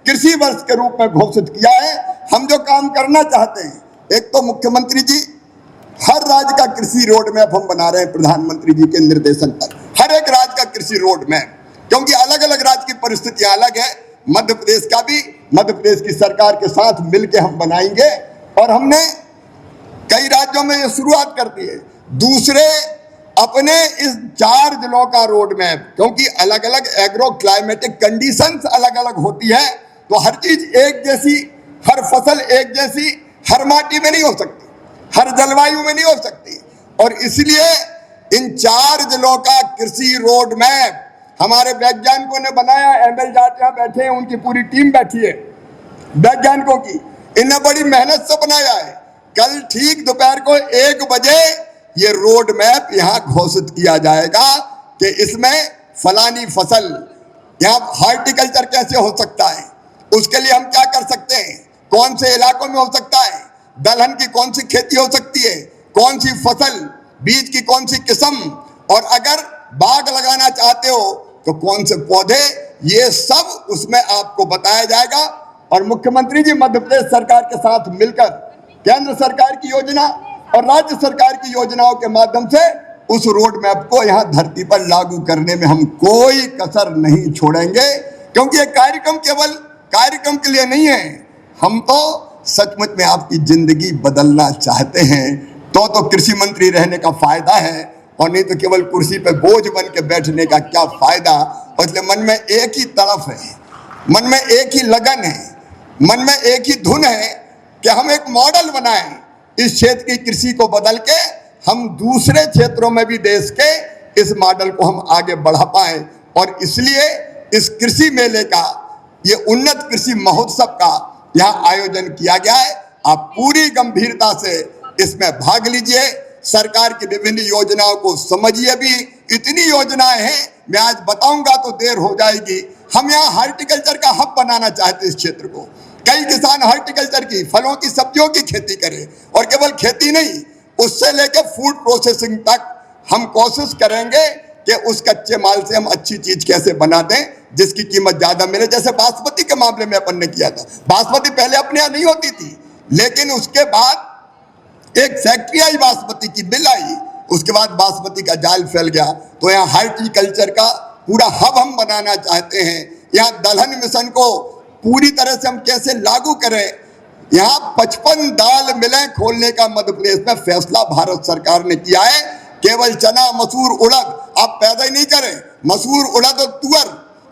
कृषि वर्ष के रूप में घोषित किया है। हम जो काम करना चाहते हैं, एक तो मुख्यमंत्री जी हर राज्य का कृषि रोड मैप हम बना रहे हैं प्रधानमंत्री जी के निर्देशन पर, हर एक राज्य का कृषि रोड मैप, क्योंकि अलग अलग राज्य की परिस्थितियां अलग है। मध्य प्रदेश का भी मध्य प्रदेश की सरकार के साथ मिलकर हम बनाएंगे और हमने कई राज्यों में ये शुरुआत कर दी है। दूसरे अपने इस 4 जिलों का रोड मैप, क्योंकि अलग अलग एग्रो क्लाइमेटिक कंडीशंस अलग अलग होती है, तो हर चीज एक जैसी, हर फसल एक जैसी हर माटी में नहीं हो सकती, हर जलवायु में नहीं हो सकती। और इसलिए इन 4 जिलों का कृषि रोड मैप हमारे वैज्ञानिकों ने बनाया। ML जाट यहाँ बैठे हैं, उनकी पूरी टीम बैठी है वैज्ञानिकों की, इन्हें बड़ी मेहनत से बनाया है। कल ठीक दोपहर को 1 बजे ये रोड मैप यहाँ घोषित किया जाएगा कि इसमें फलानी फसल, यहाँ हॉर्टिकल्चर कैसे हो सकता है, उसके लिए हम क्या कर सकते हैं, कौन से इलाकों में हो सकता है, दलहन की कौन सी खेती हो सकती है, कौन सी फसल, बीज की कौन सी किस्म, और अगर बाग लगाना चाहते हो तो कौन से पौधे, ये सब उसमें आपको बताया जाएगा। और मुख्यमंत्री जी मध्य प्रदेश सरकार के साथ मिलकर केंद्र सरकार की योजना और राज्य सरकार की योजनाओं के माध्यम से उस रोड मैप को यहाँ धरती पर लागू करने में हम कोई कसर नहीं छोड़ेंगे, क्योंकि ये कार्यक्रम केवल कार्यक्रम के लिए नहीं है। हम तो सचमुच में आपकी जिंदगी बदलना चाहते हैं, तो कृषि मंत्री रहने का फायदा है, और नहीं तो केवल कुर्सी पे बोझ बन के बैठने का क्या फायदा। इसलिए मन में एक ही तरफ है, मन में एक ही लगन है, मन में एक ही धुन है कि हम एक मॉडल बनाएं, इस क्षेत्र की कृषि को बदल के हम दूसरे क्षेत्रों में भी देश के इस मॉडल को हम आगे बढ़ा पाए। और इसलिए इस कृषि मेले का, ये उन्नत कृषि महोत्सव का यहाँ आयोजन किया गया है। आप पूरी गंभीरता से इसमें भाग लीजिए, सरकार की विभिन्न योजनाओं को समझिए भी। इतनी योजनाएं हैं, मैं आज बताऊंगा तो देर हो जाएगी। हम यहाँ हॉर्टिकल्चर का हब बनाना चाहते हैं इस क्षेत्र को। कई किसान हॉर्टिकल्चर की, फलों की, सब्जियों की खेती करें, और केवल खेती नहीं, उससे लेकर फूड प्रोसेसिंग तक हम कोशिश करेंगे कि उस कच्चे माल से हम अच्छी चीज कैसे बना दें जिसकी कीमत ज्यादा मिले। जैसे बासमती के मामले में अपन ने किया था, बासमती पहले अपने यहाँ नहीं होती थी, लेकिन उसके बाद एक फैक्ट्री आई बासमती की, मिल आई, उसके बाद बासमती का जाल फैल गया। तो यहाँ हॉर्टिकल्चर का पूरा हब हम बनाना चाहते हैं। यहाँ दलहन मिशन को पूरी तरह से हम कैसे लागू करें। यहाँ 55 दाल मिलें खोलने का मध्य प्रदेश में फैसला भारत सरकार ने किया है। केवल चना, मसूर, उड़द आप पैदा ही नहीं करें, मसूर, उड़द और तुअर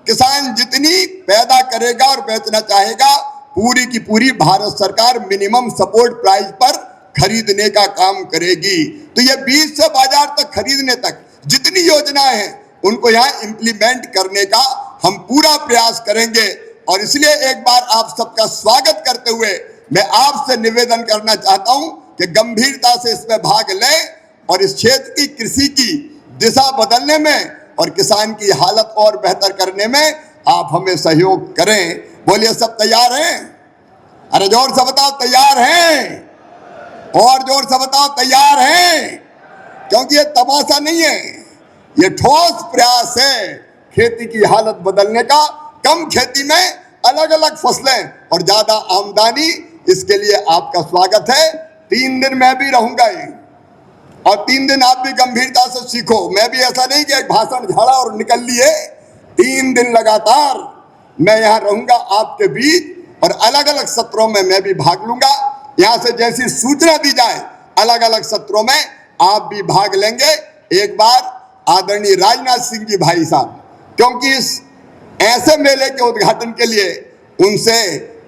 किसान जितनी पैदा करेगा और बेचना चाहेगा, पूरी की पूरी भारत सरकार मिनिमम सपोर्ट प्राइस पर खरीदने का काम करेगी। तो ये बीज से बाजार तक खरीदने तक जितनी योजनाएं हैं, उनको यहाँ इंप्लीमेंट करने का हम पूरा प्रयास करेंगे। और इसलिए एक बार आप सबका स्वागत करते हुए मैं आपसे निवेदन करना चाहता हूं कि गंभीरता से इसमें भाग लें और इस क्षेत्र की कृषि की दिशा बदलने में और किसान की हालत और बेहतर करने में आप हमें सहयोग करें। बोलिए, सब तैयार हैं? अरे जोर से बताओ, तैयार हैं? और जोर से बताओ, तैयार हैं? क्योंकि ये तमाशा नहीं है, ये ठोस प्रयास है खेती की हालत बदलने का। कम खेती में अलग अलग फसलें और ज्यादा आमदनी, इसके लिए आपका स्वागत है। 3 दिन मैं भी रहूंगा और 3 दिन आप भी गंभीरता से सीखो। मैं भी ऐसा नहीं कि एक भाषण झाड़ा और निकल लिए। 3 दिन लगातार मैं यहाँ रहूंगा आपके बीच, और अलग अलग सत्रों में मैं भी भाग लूंगा। यहाँ से जैसी सूचना दी जाए, अलग अलग सत्रों में आप भी भाग लेंगे। एक बार आदरणीय राजनाथ सिंह जी भाई साहब, क्योंकि इस ऐसे मेले के उद्घाटन के लिए उनसे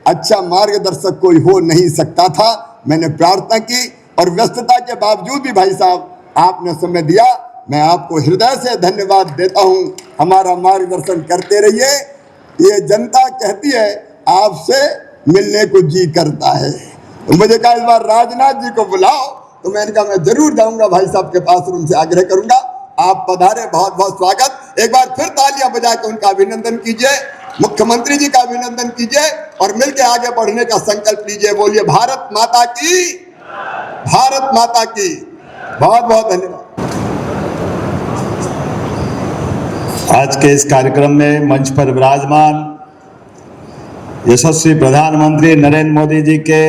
अच्छा मार्गदर्शक कोई हो नहीं सकता था। मैंने प्रार्थना की और व्यस्तता के बावजूद भी भाई साहब आपने समय दिया, मैं आपको हृदय से धन्यवाद देता हूं। हमारा मार्गदर्शन करते रहिए। ये जनता कहती है आपसे मिलने को जी करता है। तो मुझे कहा इस बार राजनाथ जी को बुलाओ, तो मैंने कहा मैं जरूर जाऊंगा भाई साहब के पास और उनसे आग्रह करूंगा। आप पधारे, बहुत बहुत स्वागत। एक बार फिर तालियां बजा के उनका अभिनंदन कीजिए, मुख्यमंत्री जी का अभिनंदन कीजिए और मिलकर आगे बढ़ने का संकल्प लीजिए। बोलिए भारत माता की, भारत माता की। बहुत बहुत धन्यवाद। आज के इस कार्यक्रम में मंच पर विराजमान यशस्वी प्रधानमंत्री नरेंद्र मोदी जी के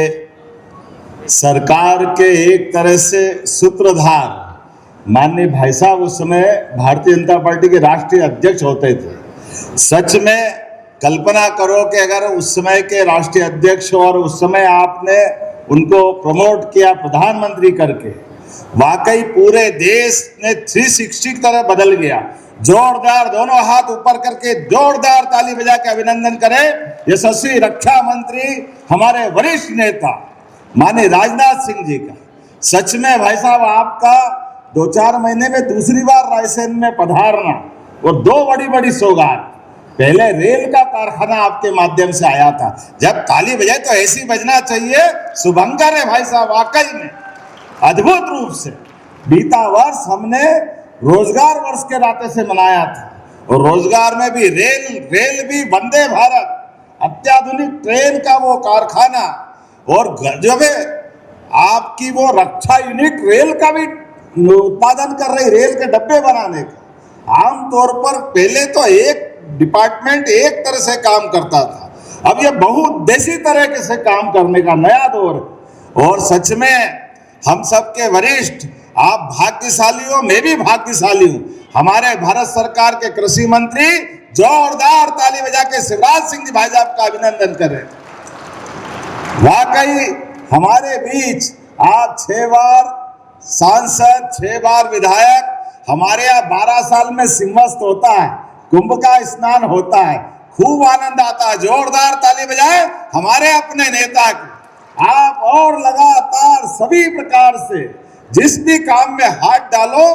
सरकार के एक तरह से सूत्रधार माननीय भाई साहब उस समय भारतीय जनता पार्टी के राष्ट्रीय अध्यक्ष होते थे। सच में कल्पना करो कि अगर उस समय के राष्ट्रीय अध्यक्ष और उस समय आपने उनको प्रमोट किया प्रधानमंत्री करके, वाकई पूरे देश ने 360 की तरह बदल गया। जोरदार दोनों हाथ ऊपर करके जोरदार ताली बजा के अभिनंदन करें यशस्वी रक्षा मंत्री हमारे वरिष्ठ नेता माननीय राजनाथ सिंह जी का। सच में भाई साहब आपका 2-4 महीने में दूसरी बार रायसेन में पधारना और 2 बड़ी बड़ी सौगात। पहले रेल का कारखाना आपके माध्यम से आया था, जब ताली बजाए तो ऐसी बजना चाहिए। शुभंकर है भाई साहब, वाकई में अद्भुत रूप से। बीता वर्ष हमने रोजगार वर्ष के नाते से मनाया था और रोजगार में भी रेल भी वंदे भारत अत्याधुनिक ट्रेन का वो कारखाना और गजब आपकी वो रक्षा यूनिट रेल का भी उत्पादन कर रही, रेल के डब्बे बनाने का। आमतौर पर पहले तो एक डिपार्टमेंट एक तरह से काम करता था, अब ये बहुउद्देशीय तरह से काम करने का नया दौर। और सच में हम सबके वरिष्ठ आप भाग्यशाली हो, मैं भी भाग्यशाली हूं। हमारे भारत सरकार के कृषि मंत्री, जोरदार ताली बजा के शिवराज सिंह जी भाई साहब का अभिनंदन करें। वाकई हमारे बीच आप 6 बार सांसद, 6 बार विधायक। हमारे यहाँ 12 साल में सिंहस्थ होता है, कुंभ का स्नान होता है, खूब आनंद आता है। जोरदार ताली बजाए हमारे अपने नेता की। आप और लगातार सभी प्रकार से जिस भी काम में हाथ डालो,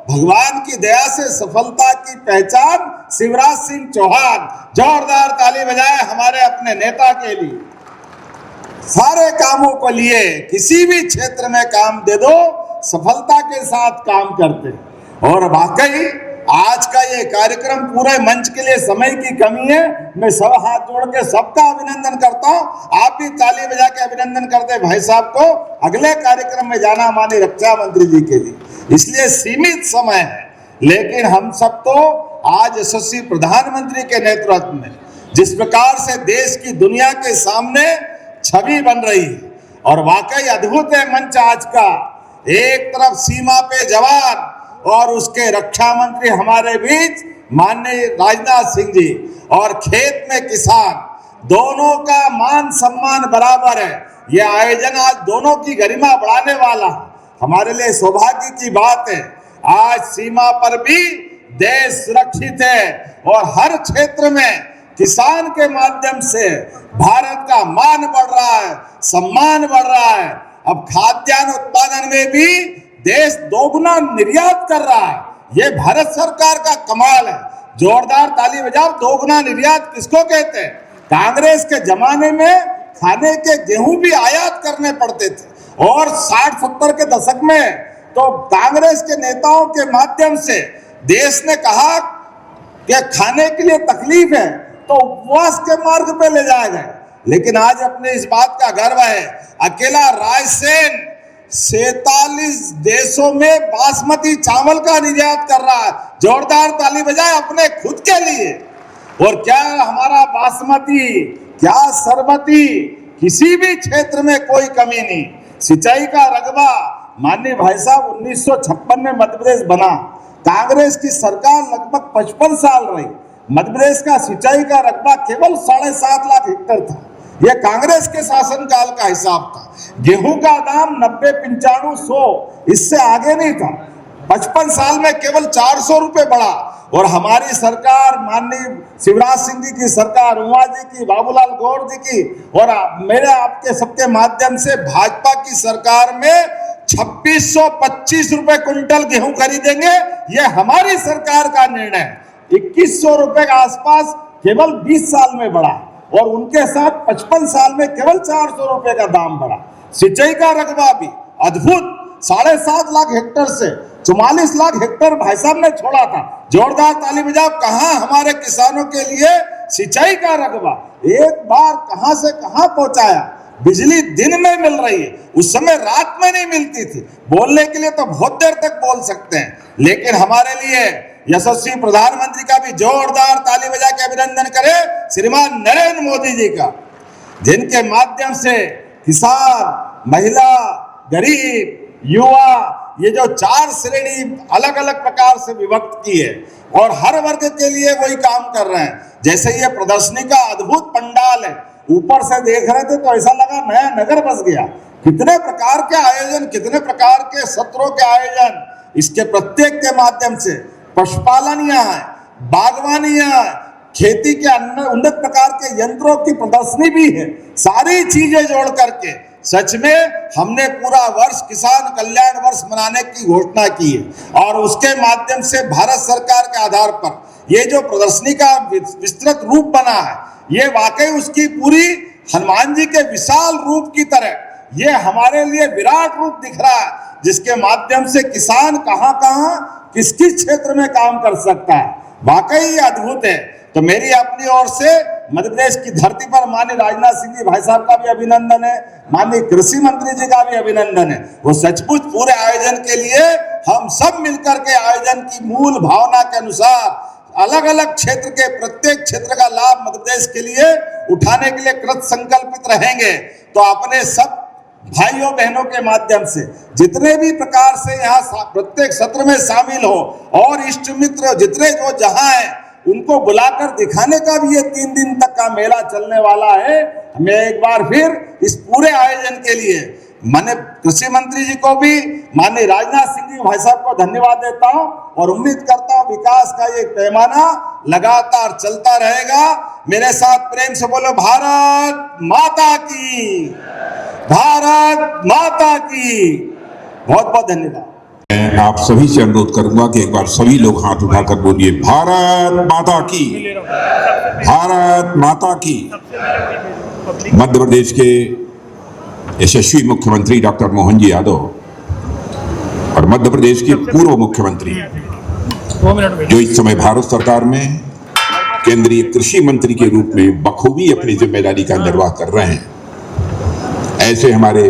भगवान की दया से सफलता की पहचान शिवराज सिंह चौहान। जोरदार ताली बजाए हमारे अपने नेता के लिए। सारे कामों को लिए किसी भी क्षेत्र में काम दे दो, सफलता के साथ काम करते। और वाकई आज का ये कार्यक्रम पूरे मंच के लिए समय की कमी है, मैं सब हाथ जोड़ के सबका अभिनंदन करता हूं। आप भी ताली बजा के अभिनंदन करते भाई साहब को। अगले कार्यक्रम में जाना माननीय रक्षा मंत्री जी के लिए, इसलिए सीमित समय है, लेकिन हम सब तो आज यशस्वी प्रधानमंत्री के नेतृत्व में जिस प्रकार से देश की दुनिया के सामने छवि बन रही है और वाकई अद्भुत है मंच आज का। एक तरफ सीमा पे जवान और उसके रक्षा मंत्री हमारे बीच माननीय राजनाथ सिंह जी, और खेत में किसान, दोनों का मान सम्मान बराबर है। यह आयोजन आज दोनों की गरिमा बढ़ाने वाला हमारे लिए सौभाग्य की बात है। आज सीमा पर भी देश सुरक्षित है और हर क्षेत्र में किसान के माध्यम से भारत का मान बढ़ रहा है, सम्मान बढ़ रहा है। अब खाद्यान्न उत्पादन में भी देश दोगुना निर्यात कर रहा है। ये भारत सरकार का कमाल है। जोरदार ताली बजाओ। दोगुना निर्यात किसको कहते हैं? कांग्रेस के जमाने में खाने के गेहूं भी आयात करने पड़ते थे और 60-70 के दशक में तो कांग्रेस के नेताओं के माध्यम से देश ने कहा कि खाने के लिए तकलीफ है तो उपवास के मार्ग पे ले जाया गया। लेकिन आज अपने इस बात का गर्व है, अकेला रायसेन 47 देशों में बासमती चावल का निर्यात कर रहा है। जोरदार ताली बजाए अपने खुद के लिए। और क्या हमारा बासमती, क्या सरबती, किसी भी क्षेत्र में कोई कमी नहीं। सिंचाई का रकबा माननीय भाई साहब 1956 में मध्य प्रदेश बना, कांग्रेस की सरकार लगभग 55 साल रही। मध्य प्रदेश का सिंचाई का रकबा केवल 7.5 लाख हेक्टेयर था। यह कांग्रेस के शासनकाल का हिसाब था। गेहूं का दाम 90, 95, 100 इससे आगे नहीं था। 55 साल में केवल 400 रुपए बढ़ा। और हमारी सरकार, माननीय शिवराज सिंह जी की सरकार, उमा जी की, बाबूलाल गौर जी की और मेरे आपके सबके माध्यम से भाजपा की सरकार में 2625 रुपए क्विंटल गेहूं खरीदेंगे। ये हमारी सरकार का निर्णय। 2100 रुपए के आसपास केवल 20 साल में बढ़ा और उनके साथ 55 साल में केवल 400 रुपए का दाम बढ़ा। सिंचाई का रकबा भी अद्भुत 7.5 लाख हेक्टेयर से 44 लाख हेक्टेयर भाई साहब ने छोड़ा था। जोरदार ताली बजाओ। कहां हमारे किसानों के लिए सिंचाई का रकबा एक बार कहां से कहां पहुंचाया। बिजली दिन में मिल रही है, उस समय रात में नहीं मिलती थी। बोलने के लिए तो बहुत देर तक बोल सकते हैं, लेकिन हमारे लिए यशस्वी प्रधानमंत्री का भी जोरदार ताली बजा के अभिनंदन करें श्रीमान नरेंद्र मोदी जी का, जिनके माध्यम से किसान, महिला, गरीब, युवा, ये जो 4 श्रेणी अलग अलग प्रकार से विभक्त की है और हर वर्ग के लिए वही काम कर रहे हैं। जैसे ये प्रदर्शनी का अद्भुत पंडाल है, ऊपर से देख रहे थे तो ऐसा लगा नया नगर बस गया। कितने प्रकार के आयोजन, कितने प्रकार के सत्रों के आयोजन, इसके प्रत्येक के माध्यम से पशुपालन यहाँ है, बागवानी यहाँ है, खेती के अन्य उन्नत प्रकार के यंत्रों की प्रदर्शनी भी है। सारी चीजें जोड़ करके सच में हमने पूरा वर्ष किसान कल्याण वर्ष मनाने की घोषणा की है और उसके माध्यम से भारत सरकार के आधार पर ये जो प्रदर्शनी का विस्तृत रूप बना है, ये वाकई उसकी पूरी हनुमान जी के विशाल रूप की तरह ये हमारे लिए विराट रूप दिख रहा है, जिसके माध्यम से किसान कहां कहां किस किस क्षेत्र में काम कर सकता है। वाकई अद्भुत है। तो मेरी अपनी ओर से मध्य प्रदेश की धरती पर माननीय राजनाथ सिंह जी भाई साहब का भी अभिनंदन है, माननीय कृषि मंत्री जी का भी अभिनंदन है। वो सचमुच पूरे आयोजन के लिए हम सब मिलकर के आयोजन की मूल भावना के अनुसार अलग अलग क्षेत्र के प्रत्येक क्षेत्र का लाभ मध्य प्रदेश के लिए उठाने के लिए कृत संकल्पित रहेंगे। तो अपने सब भाइयों बहनों के माध्यम से जितने भी प्रकार से यहाँ प्रत्येक सत्र में शामिल हो और इष्ट मित्र जितने जो जहां हैं उनको बुलाकर दिखाने का भी ये 3 दिन तक का मेला चलने वाला है। मैं एक बार फिर इस पूरे आयोजन के लिए मैंने कृषि मंत्री जी को भी, माननीय राजनाथ सिंह जी भाई साहब को धन्यवाद देता हूं और उम्मीद करता हूं विकास का ये पैमाना लगातार चलता रहेगा। मेरे साथ प्रेम से बोलो भारत माता की, भारत माता की। बहुत बहुत धन्यवाद। मैं आप सभी से अनुरोध करूंगा कि एक बार सभी लोग हाथ उठाकर बोलिए भारत माता की, भारत माता की। मध्य प्रदेश के यशस्वी मुख्यमंत्री डॉक्टर मोहन जी यादव और मध्य प्रदेश के पूर्व मुख्यमंत्री जो इस समय भारत सरकार में केंद्रीय कृषि मंत्री के रूप में बखूबी अपनी जिम्मेदारी का निर्वाह कर रहे हैं, ऐसे हमारे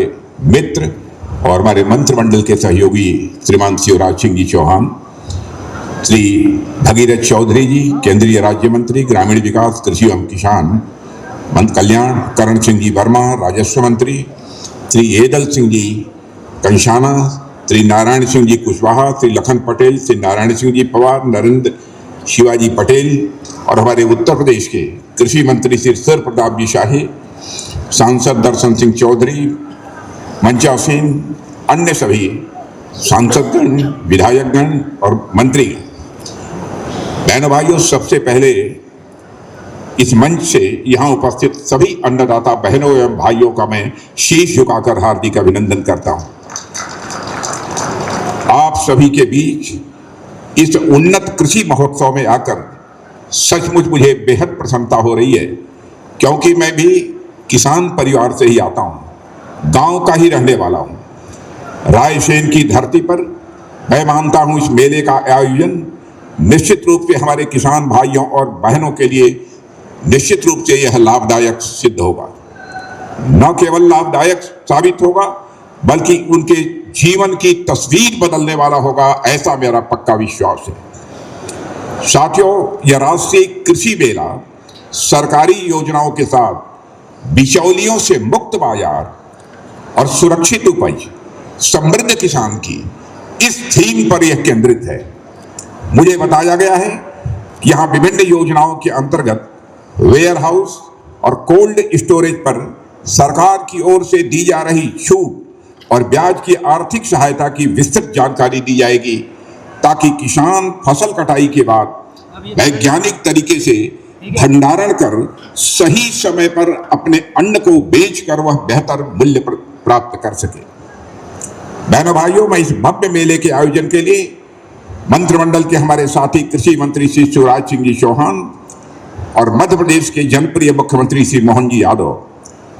मित्र और हमारे मंत्रिमंडल के सहयोगी श्रीमान शिवराज सिंह जी चौहान, श्री भगीरथ चौधरी जी केंद्रीय राज्य मंत्री ग्रामीण विकास कृषि एवं किसान कल्याण, करण सिंह जी वर्मा राजस्व मंत्री, श्री एदल सिंह जी कंशाना, श्री नारायण सिंह जी कुशवाहा, श्री लखन पटेल, श्री नारायण सिंह जी पवार, नरेंद्र शिवाजी पटेल और हमारे उत्तर प्रदेश के कृषि मंत्री श्री सर प्रताप जी शाही, सांसद दर्शन सिंह चौधरी, मंचा सिंह, अन्य सभी सांसदगण, विधायकगण और मंत्री। बहनों भाइयों, सबसे पहले इस मंच से यहाँ उपस्थित सभी अन्नदाता बहनों एवं भाइयों का मैं शीश झुकाकर हार्दिक अभिनंदन करता हूँ। आप सभी के बीच इस उन्नत कृषि महोत्सव में आकर सचमुच मुझे बेहद प्रसन्नता हो रही है, क्योंकि मैं भी किसान परिवार से ही आता हूँ, गांव का ही रहने वाला हूँ। रायसेन की धरती पर मैं मानता हूँ इस मेले का आयोजन निश्चित रूप से हमारे किसान भाइयों और बहनों के लिए निश्चित रूप से यह लाभदायक सिद्ध होगा। न केवल लाभदायक साबित होगा बल्कि उनके जीवन की तस्वीर बदलने वाला होगा, ऐसा मेरा पक्का विश्वास है। साथियों, यह राष्ट्रीय कृषि मेला सरकारी योजनाओं के साथ बिचौलियों से मुक्त बाजार और सुरक्षित उपज समृद्ध किसान की इस थीम पर यह केंद्रित है। मुझे बताया गया है कि यहाँ विभिन्न योजनाओं के अंतर्गत वेयर हाउस और कोल्ड स्टोरेज पर सरकार की ओर से दी जा रही छूट और ब्याज की आर्थिक सहायता की विस्तृत जानकारी दी जाएगी। ताकि किसान फसल कटाई के बाद वैज्ञानिक तरीके से भंडारण कर सही समय पर अपने अन्न को बेचकर वह बेहतर मूल्य प्राप्त कर सके। बहनों भाइयों, मैं इस भव्य मेले के आयोजन के लिए मंत्रिमंडल के हमारे साथी कृषि मंत्री श्री शिवराज सिंह जी चौहान और मध्य प्रदेश के जनप्रिय मुख्यमंत्री श्री मोहन जी यादव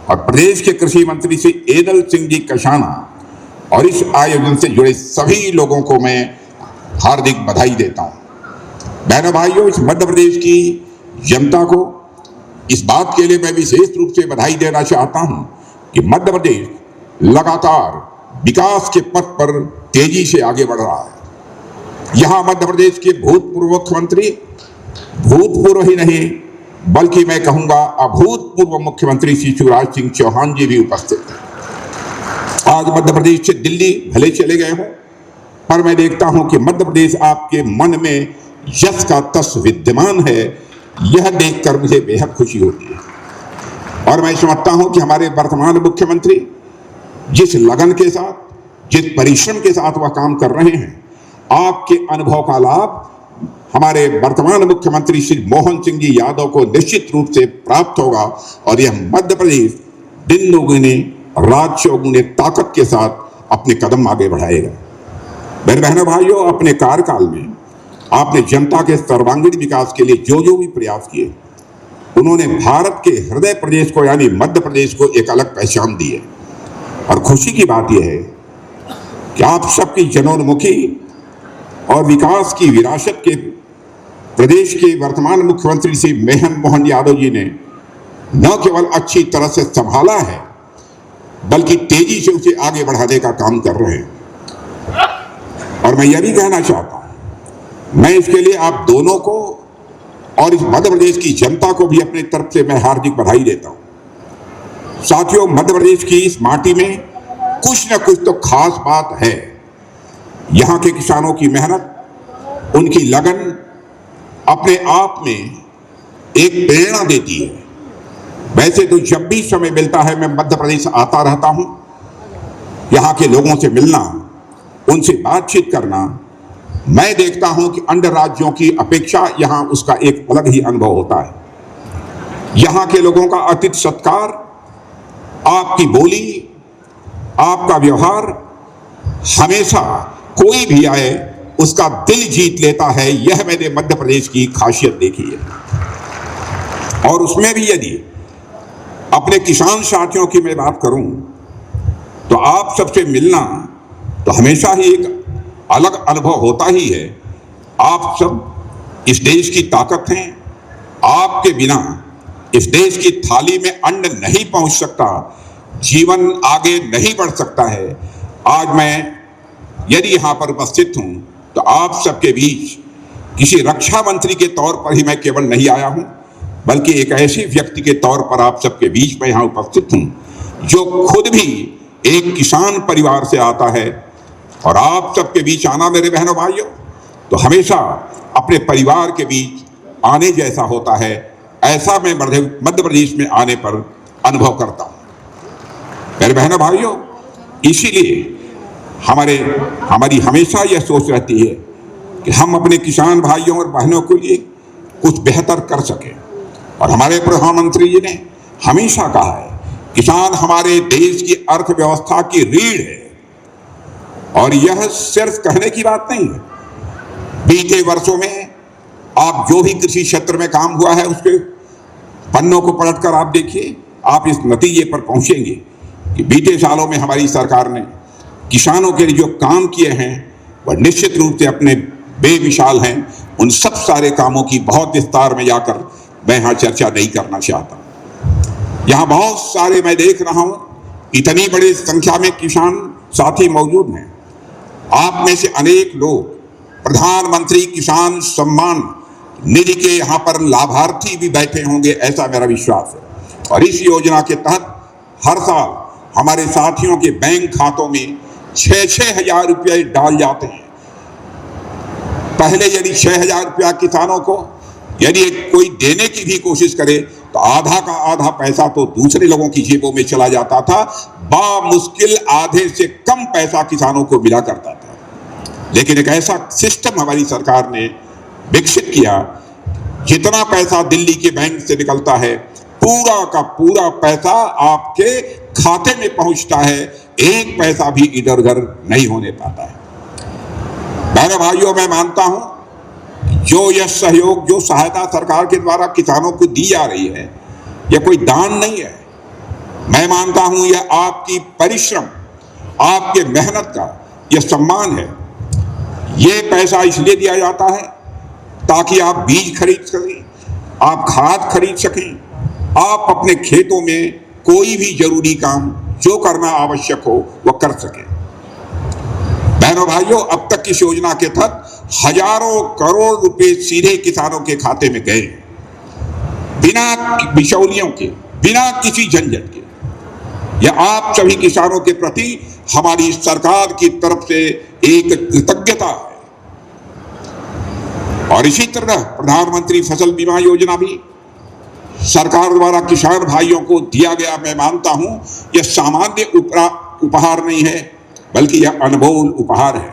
और प्रदेश के कृषि मंत्री श्री एदल सिंह जी कशाना और इस आयोजन से जुड़े सभी लोगों को मैं हार्दिक बधाई देता हूं। बहनों भाइयों, इस मध्य प्रदेश की जनता को इस बात के लिए मैं विशेष रूप से बधाई देना चाहता हूं कि मध्य प्रदेश लगातार विकास के पथ पर तेजी से आगे बढ़ रहा है। यहां मध्य प्रदेश के भूतपूर्व मुख्यमंत्री, भूतपूर्व ही नहीं बल्कि मैं कहूंगा अभूतपूर्व मुख्यमंत्री श्री शिवराज सिंह चौहान जी भी उपस्थित हैं। आज मध्य प्रदेश से दिल्ली भले चले गए हों, पर मैं देखता हूं कि मध्य प्रदेश आपके मन में यश का तस विद्यमान है। यह देखकर मुझे बेहद खुशी होती है और मैं समझता हूं कि हमारे वर्तमान मुख्यमंत्री जिस लगन के साथ, जिस परिश्रम के साथ वह काम कर रहे हैं, आपके अनुभव का लाभ हमारे वर्तमान मुख्यमंत्री श्री मोहन सिंह जी यादव को निश्चित रूप से प्राप्त होगा और यह मध्य प्रदेश दिन दोगुने रात चौगुने ताकत के साथ अपने कदम आगे बढ़ाएगा। मेरे बहनों भाइयों, अपने कार्यकाल में आपने जनता के सर्वांगीण विकास के लिए जो जो भी प्रयास किए, उन्होंने भारत के हृदय प्रदेश को यानी मध्य प्रदेश को एक अलग पहचान दी है। और खुशी की बात यह है कि आप सबकी जनोन्मुखी और विकास की विरासत के प्रदेश के वर्तमान मुख्यमंत्री श्री मोहन यादव जी ने न केवल अच्छी तरह से संभाला है बल्कि तेजी से उसे आगे बढ़ाने का काम कर रहे हैं। और मैं यह भी कहना चाहता हूं, मैं इसके लिए आप दोनों को और इस मध्य प्रदेश की जनता को भी अपनी तरफ से मैं हार्दिक बधाई देता हूं। साथियों, मध्य प्रदेश की इस माटी में कुछ न कुछ तो खास बात है। यहाँ के किसानों की मेहनत, उनकी लगन अपने आप में एक प्रेरणा देती है। वैसे तो जब भी समय मिलता है मैं मध्य प्रदेश आता रहता हूँ। यहाँ के लोगों से मिलना, उनसे बातचीत करना, मैं देखता हूँ कि अन्य राज्यों की अपेक्षा यहाँ उसका एक अलग ही अनुभव होता है। यहाँ के लोगों का अतिथि सत्कार, आपकी बोली, आपका व्यवहार हमेशा कोई भी आए उसका दिल जीत लेता है। यह मैंने मध्य प्रदेश की खासियत देखी है। और उसमें भी यदि अपने किसान साथियों की मैं बात करूं तो आप सबसे मिलना तो हमेशा ही एक अलग अनुभव होता ही है। आप सब इस देश की ताकत हैं। आपके बिना इस देश की थाली में अन्न नहीं पहुंच सकता, जीवन आगे नहीं बढ़ सकता है। आज मैं यदि यहाँ पर उपस्थित हूँ तो आप सबके बीच किसी रक्षा मंत्री के तौर पर ही मैं केवल नहीं आया हूँ, बल्कि एक ऐसे व्यक्ति के तौर पर आप सबके बीच में यहाँ उपस्थित हूँ जो खुद भी एक किसान परिवार से आता है। और आप सबके बीच आना मेरे बहनों भाइयों तो हमेशा अपने परिवार के बीच आने जैसा होता है। ऐसा मैं मध्य प्रदेश में आने पर अनुभव करता हूँ। मेरे बहनों भाइयों, इसीलिए हमारी हमेशा यह सोच रहती है कि हम अपने किसान भाइयों और बहनों के लिए कुछ बेहतर कर सकें। और हमारे प्रधानमंत्री जी ने हमेशा कहा है, किसान हमारे देश की अर्थव्यवस्था की रीढ़ है। और यह सिर्फ कहने की बात नहीं है। बीते वर्षों में आप जो भी कृषि क्षेत्र में काम हुआ है उसके पन्नों को पलटकर आप देखिए, आप इस नतीजे पर पहुंचेंगे कि बीते सालों में हमारी सरकार ने किसानों के लिए जो काम किए हैं वह निश्चित रूप से अपने बेमिसाल हैं। उन सब सारे कामों की बहुत विस्तार में जाकर मैं यहाँ चर्चा नहीं करना चाहता। यहाँ बहुत सारे मैं देख रहा हूँ, इतनी बड़ी संख्या में किसान साथी मौजूद हैं। आप में से अनेक लोग प्रधानमंत्री किसान सम्मान निधि के यहाँ पर लाभार्थी भी बैठे होंगे, ऐसा मेरा विश्वास है। और इस योजना के तहत हर साल हमारे साथियों के बैंक खातों में 6-6 हजार रुपये डाल जाते हैं। पहले यदि 6,000 रुपया किसानों को यदि कोई देने की भी कोशिश करे तो आधा का आधा पैसा तो दूसरे लोगों की जेबों में चला जाता था। बामुश्किल आधे से कम पैसा किसानों को मिला करता था। लेकिन एक ऐसा सिस्टम हमारी सरकार ने विकसित किया, जितना पैसा दिल्ली के बैंक से निकलता है पूरा का पूरा पैसा आपके खाते में पहुंचता है, एक पैसा भी इधर उधर नहीं होने पाता है। बहनों भाइयों, मैं मानता हूं जो यह सहयोग, जो सहायता सरकार के द्वारा किसानों को दी जा रही है, यह कोई दान नहीं है। मैं मानता हूं यह आपकी परिश्रम, आपके मेहनत का यह सम्मान है। ये पैसा इसलिए दिया जाता है ताकि आप बीज खरीद सकें, आप खाद खरीद सकें, आप अपने खेतों में कोई भी जरूरी काम जो करना आवश्यक हो वह कर सकें। बहनों भाइयों, अब तक इस योजना के तहत हजारों करोड़ रुपए सीधे किसानों के खाते में गए, बिना बिचौलियों के, बिना किसी झंझट के। यह आप सभी किसानों के प्रति हमारी सरकार की तरफ से एक कृतज्ञता है। और इसी तरह प्रधानमंत्री फसल बीमा योजना भी सरकार द्वारा किसान भाइयों को दिया गया, मैं मानता हूं यह सामान्य उपहार नहीं है, बल्कि यह अनमोल उपहार है।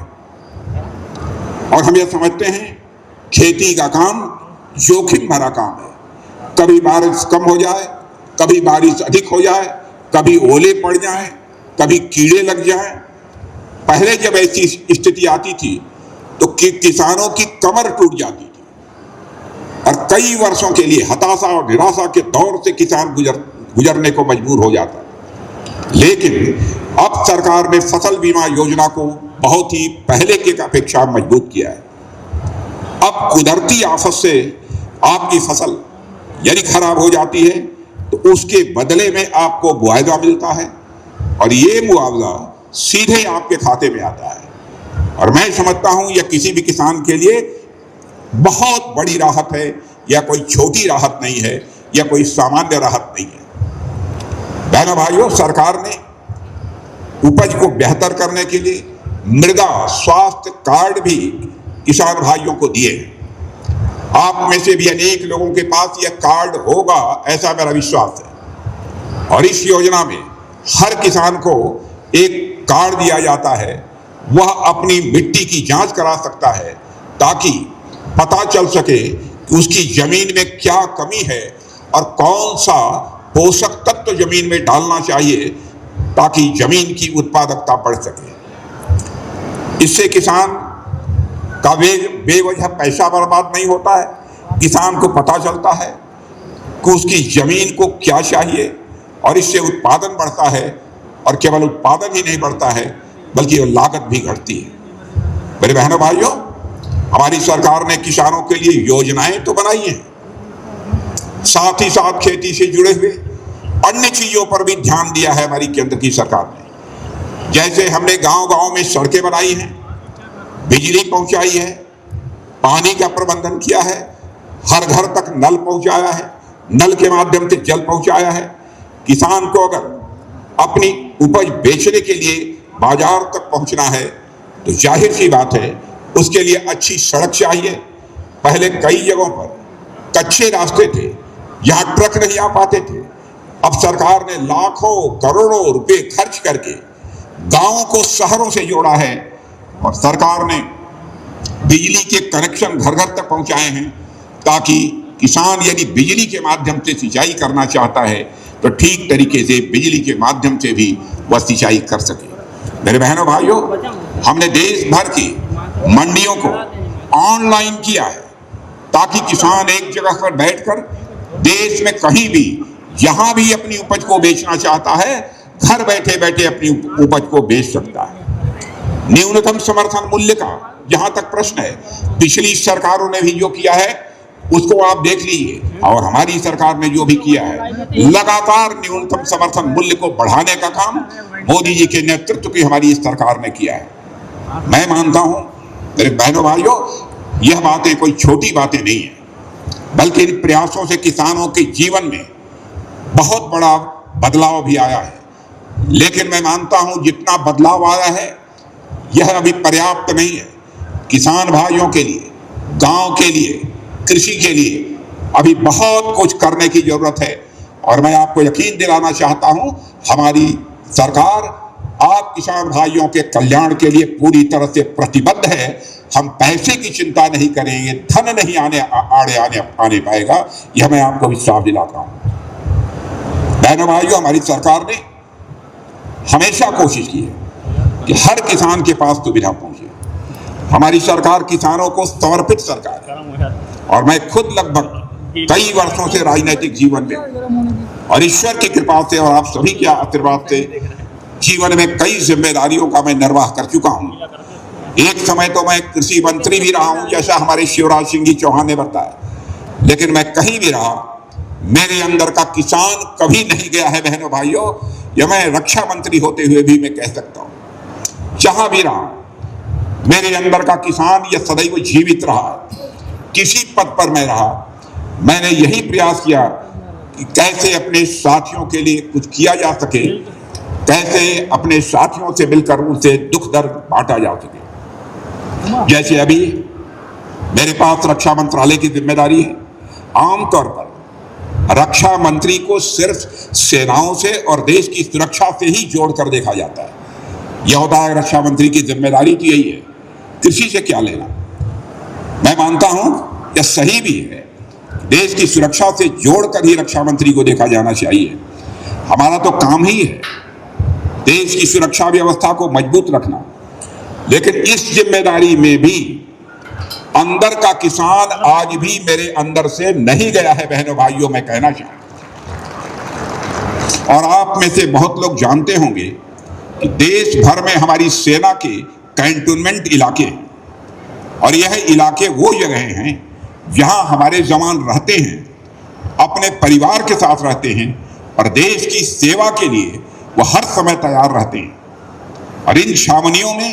और हम यह समझते हैं खेती का काम जोखिम भरा काम है। कभी बारिश कम हो जाए, कभी बारिश अधिक हो जाए, कभी ओले पड़ जाएं, कभी कीड़े लग जाएं। पहले जब ऐसी स्थिति आती थी तो किसानों की कमर टूट जाती थी और कई वर्षों के लिए हताशा और निराशा के दौर से किसान गुजरने को मजबूर हो जाता। लेकिन अब सरकार ने फसल बीमा योजना को बहुत ही पहले के अपेक्षा मजबूत किया है। अब कुदरती आफत से आपकी फसल यदि खराब हो जाती है तो उसके बदले में आपको मुआवजा मिलता है और ये मुआवजा सीधे आपके खाते में आता है। और मैं समझता हूं यह किसी भी किसान के लिए बहुत बड़ी राहत है। यह कोई छोटी राहत नहीं है, यह कोई सामान्य राहत नहीं है। बहनों भाइयों, सरकार ने उपज को बेहतर करने के लिए मृदा स्वास्थ्य कार्ड भी किसान भाइयों को दिए हैं। आप में से भी अनेक लोगों के पास यह कार्ड होगा, ऐसा मेरा विश्वास है। और इस योजना में हर किसान को एक कार्ड दिया जाता है, वह अपनी मिट्टी की जांच करा सकता है ताकि पता चल सके कि उसकी जमीन में क्या कमी है और कौन सा पोषक तत्व जमीन में डालना चाहिए ताकि जमीन की उत्पादकता बढ़ सके। इससे किसान का बेवजह पैसा बर्बाद नहीं होता है। किसान को पता चलता है कि उसकी जमीन को क्या चाहिए और इससे उत्पादन बढ़ता है। और केवल उत्पादन ही नहीं बढ़ता है बल्कि वह लागत भी घटती है। मेरे बहनों भाइयों, हमारी सरकार ने किसानों के लिए योजनाएं तो बनाई हैं, साथ ही साथ खेती से जुड़े हुए अन्य चीजों पर भी ध्यान दिया है हमारी केंद्र की सरकार ने। जैसे हमने गांव-गांव में सड़कें बनाई हैं, बिजली पहुंचाई है, पानी का प्रबंधन किया है, हर घर तक नल पहुंचाया है, नल के माध्यम से जल पहुंचाया है। किसान को अगर अपनी उपज बेचने के लिए बाजार तक पहुंचना है तो जाहिर सी बात है उसके लिए अच्छी सड़क चाहिए। पहले कई जगहों पर कच्चे रास्ते थे, यहाँ ट्रक नहीं आ पाते थे। अब सरकार ने लाखों करोड़ों रुपए खर्च करके गांवों को शहरों से जोड़ा है और सरकार ने बिजली के कनेक्शन घर घर तक पहुंचाए हैं ताकि किसान यदि बिजली के माध्यम से सिंचाई करना चाहता है तो ठीक तरीके से बिजली के माध्यम से भी वह सिंचाई कर सके। मेरे बहनों भाइयों, हमने देश भर की मंडियों को ऑनलाइन किया है ताकि किसान एक जगह पर बैठकर देश में कहीं भी जहां भी अपनी उपज को बेचना चाहता है घर बैठे बैठे अपनी उपज को बेच सकता है। न्यूनतम समर्थन मूल्य का जहां तक प्रश्न है, पिछली सरकारों ने भी जो किया है उसको आप देख लीजिए और हमारी सरकार ने जो भी किया है, लगातार न्यूनतम समर्थन मूल्य को बढ़ाने का काम मोदी जी के नेतृत्व की हमारी इस सरकार ने किया है। मैं मानता हूं मेरे बहनों भाइयों, यह बातें कोई छोटी बातें नहीं है, बल्कि इन प्रयासों से किसानों के जीवन में बहुत बड़ा बदलाव भी आया है। लेकिन मैं मानता हूं जितना बदलाव आया है यह अभी पर्याप्त नहीं है। किसान भाइयों के लिए, गांव के लिए, कृषि के लिए अभी बहुत कुछ करने की जरूरत है और मैं आपको यकीन दिलाना चाहता हूं हमारी सरकार आप किसान भाइयों के कल्याण के लिए पूरी तरह से प्रतिबद्ध है। हम पैसे की चिंता नहीं करेंगे, धन नहीं आने पाएगा, यह मैं आपको विश्वास दिलाता हूं। बहनों भाइयों, हमारी सरकार ने हमेशा कोशिश की है कि हर किसान के पास सुविधा पहुंचे। हमारी सरकार किसानों को समर्पित सरकार है और मैं खुद लगभग कई वर्षों से राजनीतिक जीवन में और ईश्वर की कृपा से और आप सभी के आशीर्वाद से जीवन में कई जिम्मेदारियों का मैं निर्वाह कर चुका हूं। एक समय तो मैं कृषि मंत्री भी रहा हूं, जैसा हमारे शिवराज सिंह जी चौहान ने बताया, लेकिन मैं कहीं भी रहा, मेरे अंदर का किसान कभी नहीं गया है। बहनों भाइयों, यह मैं रक्षा मंत्री होते हुए भी मैं कह सकता हूं। जहां भी रहा, मेरे अंदर का किसान यह सदैव जीवित रहा। किसी पद पर मैं रहा, मैंने यही प्रयास किया कि कैसे अपने साथियों के लिए कुछ किया जा सके, कैसे अपने साथियों से मिलकर उनसे दुख दर्द बांटा जा सके। जैसे अभी मेरे पास रक्षा मंत्रालय की जिम्मेदारी है। आमतौर पर रक्षा मंत्री को सिर्फ सेनाओं से और देश की सुरक्षा से ही जोड़कर देखा जाता है। यह होता है रक्षा मंत्री की जिम्मेदारी तो यही है, कृषि से क्या लेना। मैं मानता हूं यह सही भी है, देश की सुरक्षा से जोड़कर ही रक्षा मंत्री को देखा जाना चाहिए। हमारा तो काम ही है देश की सुरक्षा व्यवस्था को मजबूत रखना, लेकिन इस जिम्मेदारी में भी अंदर का किसान आज भी मेरे अंदर से नहीं गया है। बहनों भाइयों, मैं कहना चाहूं, और आप में से बहुत लोग जानते होंगे कि देश भर में हमारी सेना के कैंटोनमेंट इलाके हैं, और यह इलाके वो जगह हैं जहां हमारे जवान रहते हैं, अपने परिवार के साथ रहते हैं और देश की सेवा के लिए वो हर समय तैयार रहते हैं। और इन छावनियों में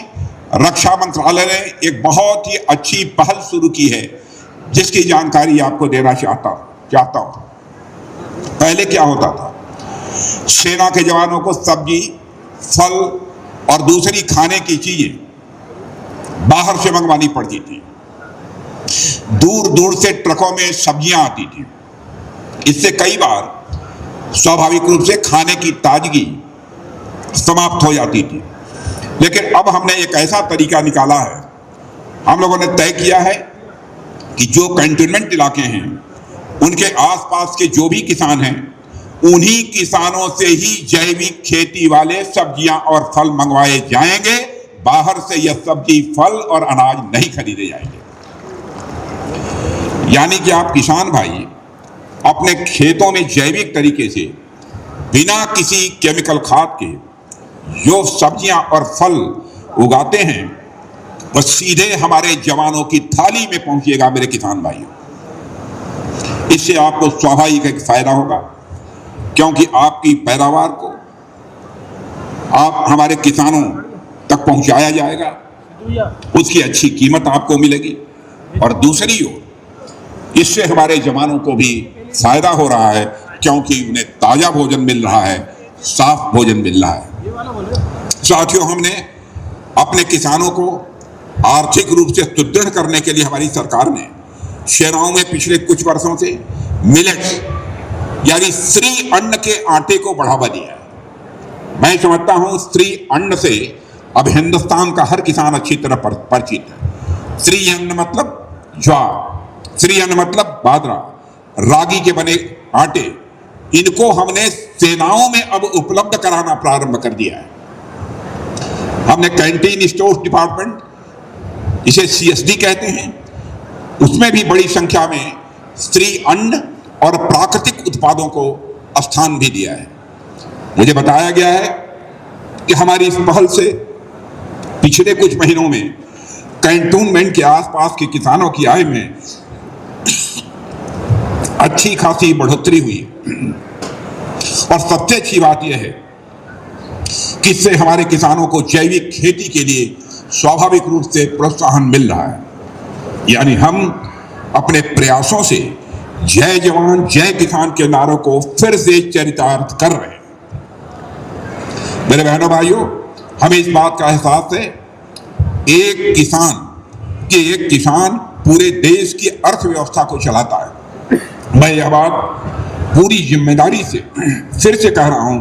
रक्षा मंत्रालय ने एक बहुत ही अच्छी पहल शुरू की है, जिसकी जानकारी आपको देना चाहता हूं। पहले क्या होता था, सेना के जवानों को सब्जी, फल और दूसरी खाने की चीजें बाहर से मंगवानी पड़ती थी। दूर दूर से ट्रकों में सब्जियां आती थी। इससे कई बार स्वाभाविक रूप से खाने की ताजगी समाप्त हो जाती थी। लेकिन अब हमने एक ऐसा तरीका निकाला है, हम लोगों ने तय किया है कि जो कैंटोनमेंट इलाके हैं उनके आसपास के जो भी किसान हैं, उन्हीं किसानों से ही जैविक खेती वाले सब्जियां और फल मंगवाए जाएंगे। बाहर से यह सब्जी, फल और अनाज नहीं खरीदे जाएंगे। यानी कि आप किसान भाई अपने खेतों में जैविक तरीके से बिना किसी केमिकल खाद के जो सब्जियां और फल उगाते हैं, वह सीधे हमारे जवानों की थाली में पहुंचेगा। मेरे किसान भाइयों, इससे आपको स्वाभाविक एक फायदा होगा, क्योंकि आपकी पैदावार को आप हमारे किसानों तक पहुंचाया जाएगा, उसकी अच्छी कीमत आपको मिलेगी। और दूसरी ओर इससे हमारे जवानों को भी फायदा हो रहा है, क्योंकि उन्हें ताजा भोजन मिल रहा है, साफ भोजन मिल रहा है। साथियों, हमने अपने किसानों को आर्थिक रूप से सुदृढ़ करने के लिए हमारी सरकार ने सेनाओं में पिछले कुछ वर्षों से मिलेट्स यानी श्री अन्न के आटे को बढ़ावा दिया है। मैं समझता हूं श्री अन्न से अब हिंदुस्तान का हर किसान अच्छी तरह परिचित है। श्री अन्न मतलब ज्वार, श्री अन्न मतलब बाजरा, रागी के बने आटे, इनको हमने सेनाओं में अब उपलब्ध कराना प्रारंभ कर दिया है। हमने कैंटीन स्टोर्स डिपार्टमेंट, इसे CSD कहते हैं, उसमें भी बड़ी संख्या में श्री अन्न और प्राकृतिक उत्पादों को स्थान भी दिया है। मुझे बताया गया है कि हमारी इस पहल से पिछले कुछ महीनों में कैंटोनमेंट के आसपास के किसानों की आय में अच्छी खासी बढ़ोतरी हुई। और सबसे अच्छी बात यह है कि इससे हमारे किसानों को जैविक खेती के लिए स्वाभाविक रूप से प्रोत्साहन मिल रहा है। यानी हम अपने प्रयासों से जय जवान जय किसान के नारों को फिर से चरितार्थ कर रहे हैं। मेरे बहनों भाइयों, हमें इस बात का एहसास है एक किसान पूरे देश की अर्थव्यवस्था को चलाता है। मैं यह बात पूरी जिम्मेदारी से फिर से कह रहा हूं,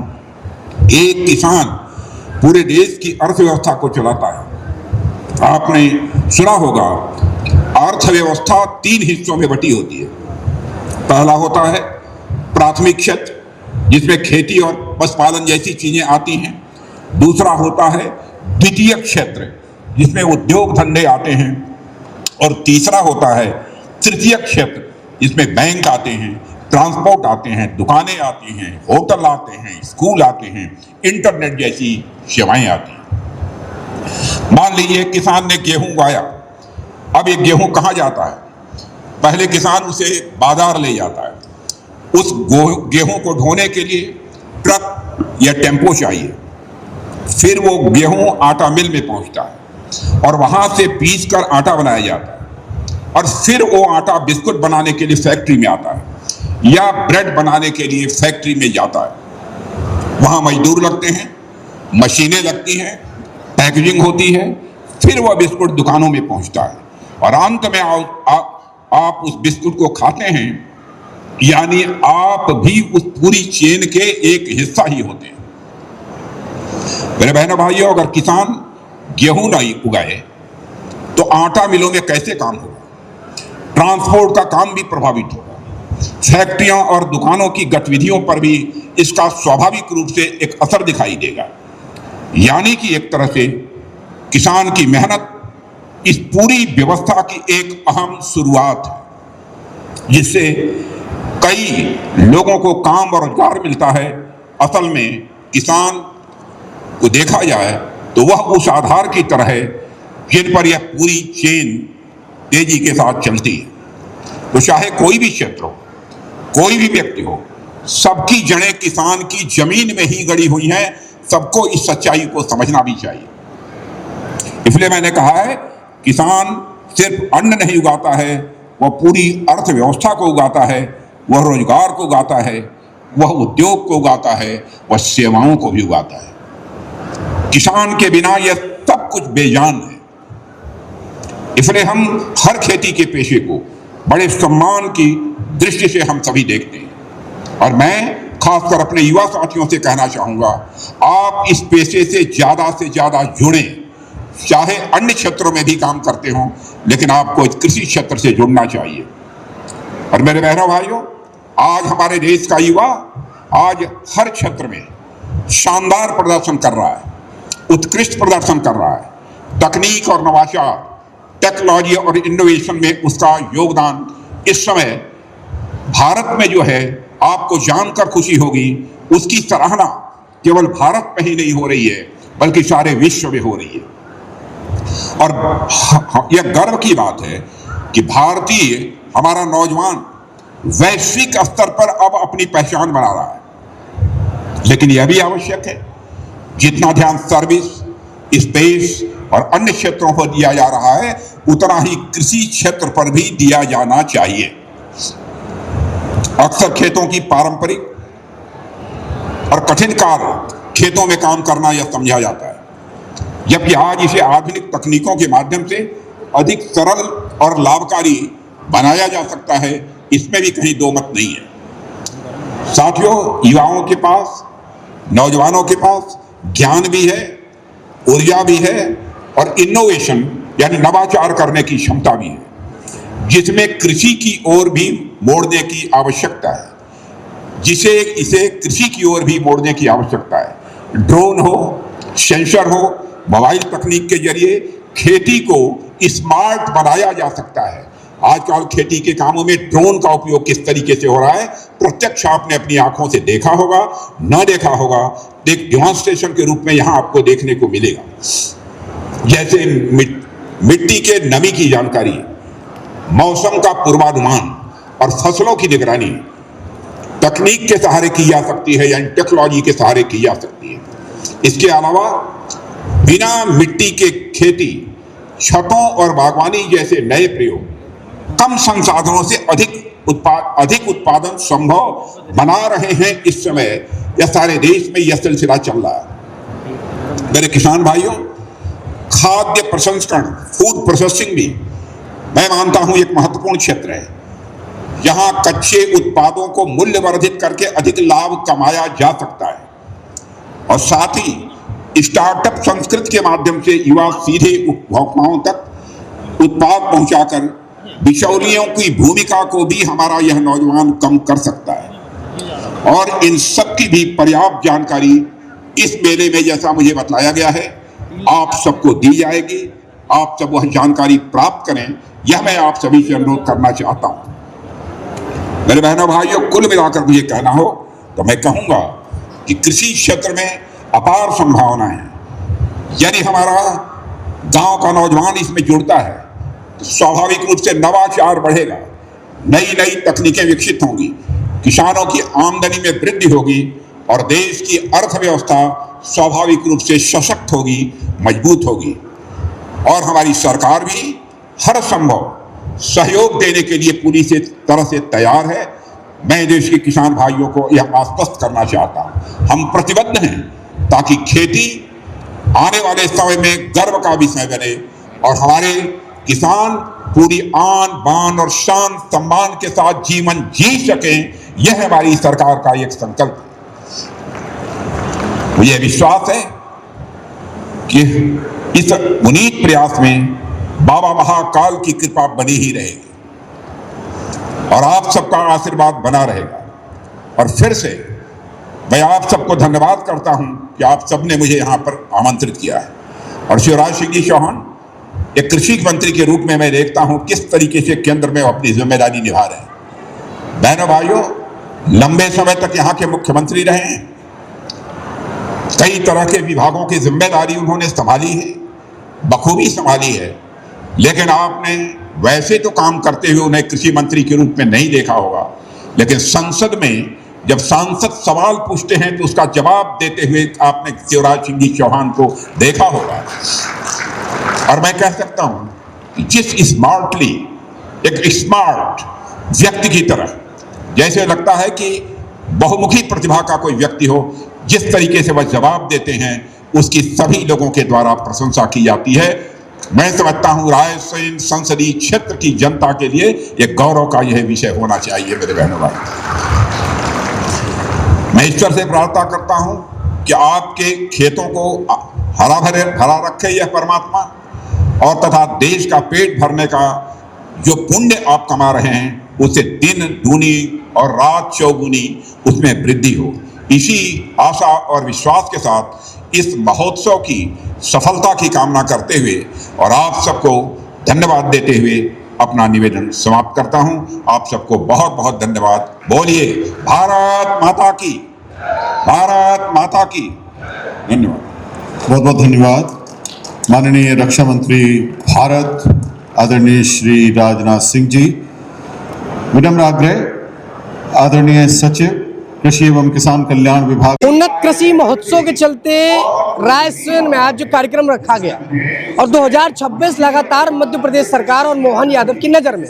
एक किसान पूरे देश की अर्थव्यवस्था को चलाता है। आपने सुना होगा अर्थव्यवस्था 3 हिस्सों में बटी होती है। पहला होता है प्राथमिक क्षेत्र, जिसमें खेती और पशुपालन जैसी चीजें आती हैं। दूसरा होता है द्वितीय क्षेत्र, जिसमें उद्योग धंधे आते हैं। और तीसरा होता है तृतीय क्षेत्र, जिसमें बैंक आते हैं, ट्रांसपोर्ट आते हैं, दुकानें आती हैं, होटल आते हैं, स्कूल आते हैं, इंटरनेट जैसी सेवाएं आती हैं। मान लीजिए किसान ने गेहूं उगाया। अब ये गेहूं कहाँ जाता है? पहले किसान उसे बाजार ले जाता है। उस गेहूं को ढोने के लिए ट्रक या टेम्पो चाहिए। फिर वो गेहूं आटा मिल में पहुंचता है और वहां से पीस कर आटा बनाया जाता है। और फिर वो आटा बिस्कुट बनाने के लिए फैक्ट्री में आता है या ब्रेड बनाने के लिए फैक्ट्री में जाता है। वहां मजदूर लगते हैं, मशीनें लगती हैं, पैकेजिंग होती है, फिर वह बिस्कुट दुकानों में पहुंचता है और अंत में आप उस बिस्कुट को खाते हैं। यानी आप भी उस पूरी चेन के एक हिस्सा ही होते हैं। मेरे बहनों भाइयों, अगर किसान गेहूं नहीं उगाए तो आटा मिलों में कैसे काम होगा? ट्रांसपोर्ट का काम भी प्रभावित होगा। फैक्ट्रियों और दुकानों की गतिविधियों पर भी इसका स्वाभाविक रूप से एक असर दिखाई देगा। यानी कि एक तरह से किसान की मेहनत इस पूरी व्यवस्था की एक अहम शुरुआत है, जिससे कई लोगों को काम और रोजगार मिलता है। असल में किसान को देखा जाए तो वह उस आधार की तरह है जिन पर यह पूरी चेन तेजी के साथ चलती है। तो चाहे कोई भी क्षेत्र हो, कोई भी व्यक्ति हो, सबकी जड़ें किसान की जमीन में ही गड़ी हुई हैं। सबको इस सच्चाई को समझना भी चाहिए। इसलिए मैंने कहा है, किसान सिर्फ अन्न नहीं उगाता है, वह पूरी अर्थव्यवस्था को उगाता है, वह रोजगार को उगाता है, वह उद्योग को उगाता है, वह सेवाओं को भी उगाता है। किसान के बिना यह सब कुछ बेजान है। इसलिए हम हर खेती के पेशे को बड़े सम्मान की दृष्टि से हम सभी देखते हैं। और मैं खासकर अपने युवा साथियों से कहना चाहूँगा, आप इस पेशे से ज़्यादा जुड़ें। चाहे अन्य क्षेत्रों में भी काम करते हों, लेकिन आपको कृषि क्षेत्र से जुड़ना चाहिए। और मेरे बहनों भाइयों, आज हमारे देश का युवा आज हर क्षेत्र में शानदार प्रदर्शन कर रहा है, उत्कृष्ट प्रदर्शन कर रहा है। तकनीक और नवाचार, टेक्नोलॉजी और इनोवेशन में उसका योगदान इस समय भारत में जो है, आपको जानकर खुशी होगी, उसकी सराहना केवल भारत में ही नहीं हो रही है, बल्कि सारे विश्व में हो रही है। और यह गर्व की बात है कि भारतीय हमारा नौजवान वैश्विक स्तर पर अब अपनी पहचान बना रहा है। लेकिन यह भी आवश्यक है, जितना ध्यान सर्विस, स्पेस और अन्य क्षेत्रों पर दिया जा रहा है, उतना ही कृषि क्षेत्र पर भी दिया जाना चाहिए। अक्सर खेतों की पारंपरिक और कठिन कार्य खेतों में काम करना यह समझा जाता है, जबकि आज इसे आधुनिक तकनीकों के माध्यम से अधिक सरल और लाभकारी बनाया जा सकता है। इसमें भी कहीं दो मत नहीं है। साथियों, युवाओं के पास, नौजवानों के पास ज्ञान भी है, ऊर्जा भी है और इनोवेशन यानी नवाचार करने की क्षमता भी है, जिसमें कृषि की ओर भी मोड़ने की आवश्यकता है, इसे कृषि की ओर भी मोड़ने की आवश्यकता है। ड्रोन हो, सेंसर हो, मोबाइल तकनीक के जरिए खेती को स्मार्ट बनाया जा सकता है। आजकल खेती के कामों में ड्रोन का उपयोग किस तरीके से हो रहा है, प्रत्यक्ष आपने अपनी आंखों से देखा होगा, न देखा होगा, एक डेमोंस्ट्रेशन के रूप में यहां आपको देखने को मिलेगा। जैसे मिट्टी के नमी की जानकारी, मौसम का पूर्वानुमान और फसलों की निगरानी तकनीक के सहारे की जा सकती है, यानी टेक्नोलॉजी के सहारे की जा सकती है। इसके अलावा बिना मिट्टी के खेती, छतों और बागवानी जैसे नए प्रयोग कम संसाधनों से अधिक उत्पादन संभव बना रहे हैं। इस समय यह सारे देश में यह सिलसिला चल रहा है। मेरे किसान भाइयों, खाद्य प्रसंस्करण, फूड प्रोसेसिंग भी मैं मानता हूं एक महत्वपूर्ण क्षेत्र है। यहां कच्चे उत्पादों को मूल्यवर्धित करके अधिक लाभ कमाया जा सकता है और साथ ही स्टार्टअप संस्कृति के माध्यम से युवा सीधे उपभोक्ताओं तक उत्पाद पहुंचाकर बिचौलियों की भूमिका को भी हमारा यह नौजवान कम कर सकता है। और इन सब की भी पर्याप्त जानकारी इस मेले में, जैसा मुझे बताया गया है, आप सबको दी जाएगी। आप सब वह जानकारी प्राप्त करें, यह मैं आप सभी से अनुरोध करना चाहता हूं। मेरे बहनों भाइयों, कुल मिलाकर मुझे कहना हो तो मैं कहूंगा कि कृषि क्षेत्र में अपार संभावनाएं हैं। यदि हमारा गांव का नौजवान इसमें जुड़ता है तो स्वाभाविक रूप से नवाचार बढ़ेगा, नई नई तकनीकें विकसित होंगी, किसानों की आमदनी में वृद्धि होगी और देश की अर्थव्यवस्था स्वाभाविक रूप से सशक्त होगी, मजबूत होगी। और हमारी सरकार भी हर संभव सहयोग देने के लिए पूरी तरह से तैयार है। मैं देश के किसान भाइयों को यह आश्वस्त करना चाहता हूं, हम प्रतिबद्ध हैं ताकि खेती आने वाले समय में गर्व का विषय बने और हमारे किसान पूरी आन बान और शान सम्मान के साथ जीवन जी सकें। यह हमारी सरकार का एक संकल्प है। मुझे विश्वास है कि इस पुनीत प्रयास में बाबा महाकाल की कृपा बनी ही रहेगी और आप सबका आशीर्वाद बना रहेगा। और फिर से मैं आप सबको धन्यवाद करता हूं कि आप सबने मुझे यहां पर आमंत्रित किया है। और शिवराज सिंह जी चौहान एक कृषि मंत्री के रूप में मैं देखता हूं किस तरीके से केंद्र में अपनी जिम्मेदारी निभा रहे हैं। बहनों भाइयों, लंबे समय तक यहाँ के मुख्यमंत्री रहे हैं, कई तरह के विभागों की जिम्मेदारी उन्होंने संभाली है, बखूबी संभाली है। लेकिन आपने वैसे तो काम करते हुए उन्हें कृषि मंत्री के रूप में नहीं देखा होगा, लेकिन संसद में जब सांसद सवाल पूछते हैं तो उसका जवाब देते हुए आपने शिवराज सिंह जी चौहान को देखा होगा। और मैं कह सकता हूं कि जिस स्मार्टली, एक स्मार्ट व्यक्ति की तरह, जैसे लगता है कि बहुमुखी प्रतिभा का कोई व्यक्ति हो, जिस तरीके से वह जवाब देते हैं उसकी सभी लोगों के द्वारा प्रशंसा की जाती है। मैं समझता हूं रायसेन संसदीय क्षेत्र की जनता के लिए एक गौरव का यह विषय होना चाहिए। मेरे बहनों भाई, मैं ईश्वर से प्रार्थना करता हूं कि आपके खेतों को हरा रखे यह परमात्मा, और तथा देश का पेट भरने का जो पुण्य आप कमा रहे हैं उससे दिन दूनी और रात चौगुनी उसमें वृद्धि हो। इसी आशा और विश्वास के साथ इस महोत्सव की सफलता की कामना करते हुए और आप सबको धन्यवाद देते हुए अपना निवेदन समाप्त करता हूं। आप सबको बहुत बहुत धन्यवाद। बोलिए भारत माता की, भारत माता की। धन्यवाद, बहुत बहुत धन्यवाद। माननीय रक्षा मंत्री भारत आदरणीय श्री राजनाथ सिंह जी, विनम्र आग्रह आदरणीय सचिव कृषि एवं किसान कल्याण विभाग। उन्नत कृषि महोत्सव के चलते रायसेन में आज जो कार्यक्रम रखा गया और 2026 लगातार मध्य प्रदेश सरकार और मोहन यादव की नजर में,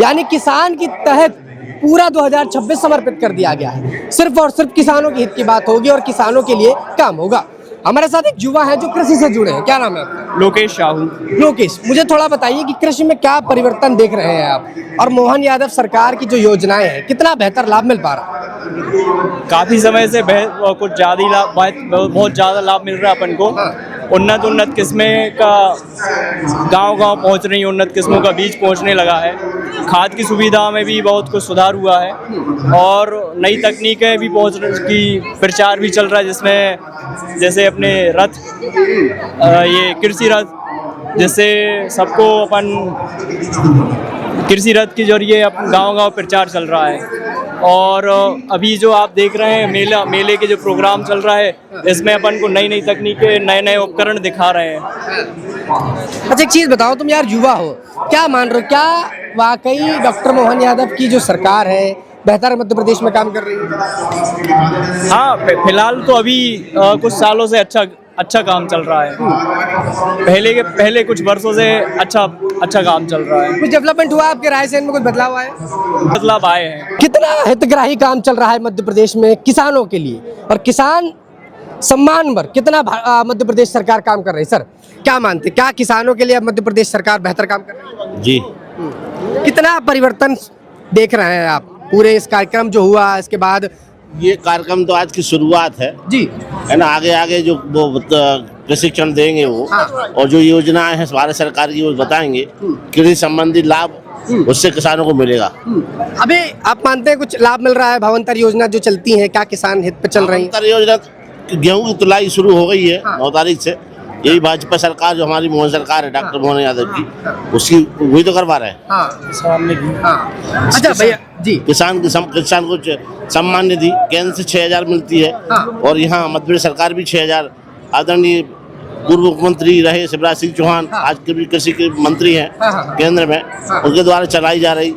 यानी किसान की तहत पूरा 2026 समर्पित कर दिया गया है। सिर्फ और सिर्फ किसानों के हित की बात होगी और किसानों के लिए काम होगा। हमारे साथ एक युवा है जो कृषि से जुड़े हैं, क्या नाम है आपका? लोकेश साहू। लोकेश, मुझे थोड़ा बताइए कि कृषि में क्या परिवर्तन देख रहे हैं आप, और मोहन यादव सरकार की जो योजनाएं हैं कितना बेहतर लाभ मिल पा रहा है? काफी समय से कुछ ज्यादा लाभ, बहुत ज्यादा लाभ मिल रहा है अपन को। उन्नत किस्में का गांव पहुंच रही है, उन्नत किस्मों का बीज पहुंचने लगा है। खाद की सुविधा में भी बहुत कुछ सुधार हुआ है और नई तकनीकें भी पहुंच की प्रचार भी चल रहा है, जिसमें जैसे अपने रथ, ये कृषि रथ, जिससे सबको अपन कृषि रथ के जरिए अपन गांव प्रचार चल रहा है। और अभी जो आप देख रहे हैं मेले के जो प्रोग्राम चल रहा है, इसमें अपन को नई तकनीकें, नए उपकरण दिखा रहे हैं। अच्छा, एक चीज बताओ, तुम यार युवा हो, क्या मान रहे हो, क्या वाकई डॉक्टर मोहन यादव की जो सरकार है बेहतर मध्य प्रदेश में काम कर रही है? हाँ, फिलहाल तो अभी कुछ सालों से अच्छा काम चल रहा है। पहले कुछ वर्षों से अच्छा काम चल रहा है। कुछ डेवलपमेंट हुआ आपके रायसेन में, कुछ बदलाव आए? बदलाव आए हैं। कितना हितग्राही काम चल रहा है मध्य प्रदेश में किसानों के लिए, और किसान सम्मान पर कितना मध्य प्रदेश सरकार काम कर रही है? सर, क्या मानते, क्या किसानों के लिए मध्य प्रदेश सरकार बेहतर काम कर रही है? जी। कितना परिवर्तन देख रहे हैं आप? पूरे इस कार्यक्रम जो हुआ, इसके बाद ये कार्यक्रम तो आज की शुरुआत है जी। है ना। आगे आगे जो वो प्रशिक्षण देंगे वो, और जो योजनाएं हैं भारत सरकार की वो बताएंगे, कृषि संबंधी लाभ उससे किसानों को मिलेगा। अभी आप मानते हैं कुछ लाभ मिल रहा है? भावंतर योजना जो चलती है, क्या किसान हित पे चल रही है? भावंतर योजना, गेहूं की तुलाई शुरू हो गई है 9 तारीख से। यही भाजपा सरकार जो हमारी मोहन सरकार है, डॉक्टर मोहन यादव की, उसकी वही तो करवा रहे हैं। अच्छा भैया जी, किसान को सम्मान निधि केंद्र से 6,000 मिलती है, और यहाँ मध्य प्रदेश सरकार भी 6,000। आदरणीय पूर्व मुख्यमंत्री रहे शिवराज सिंह चौहान, आज के भी कृषि के मंत्री हैं केंद्र में, उनके द्वारा चलाई जा रही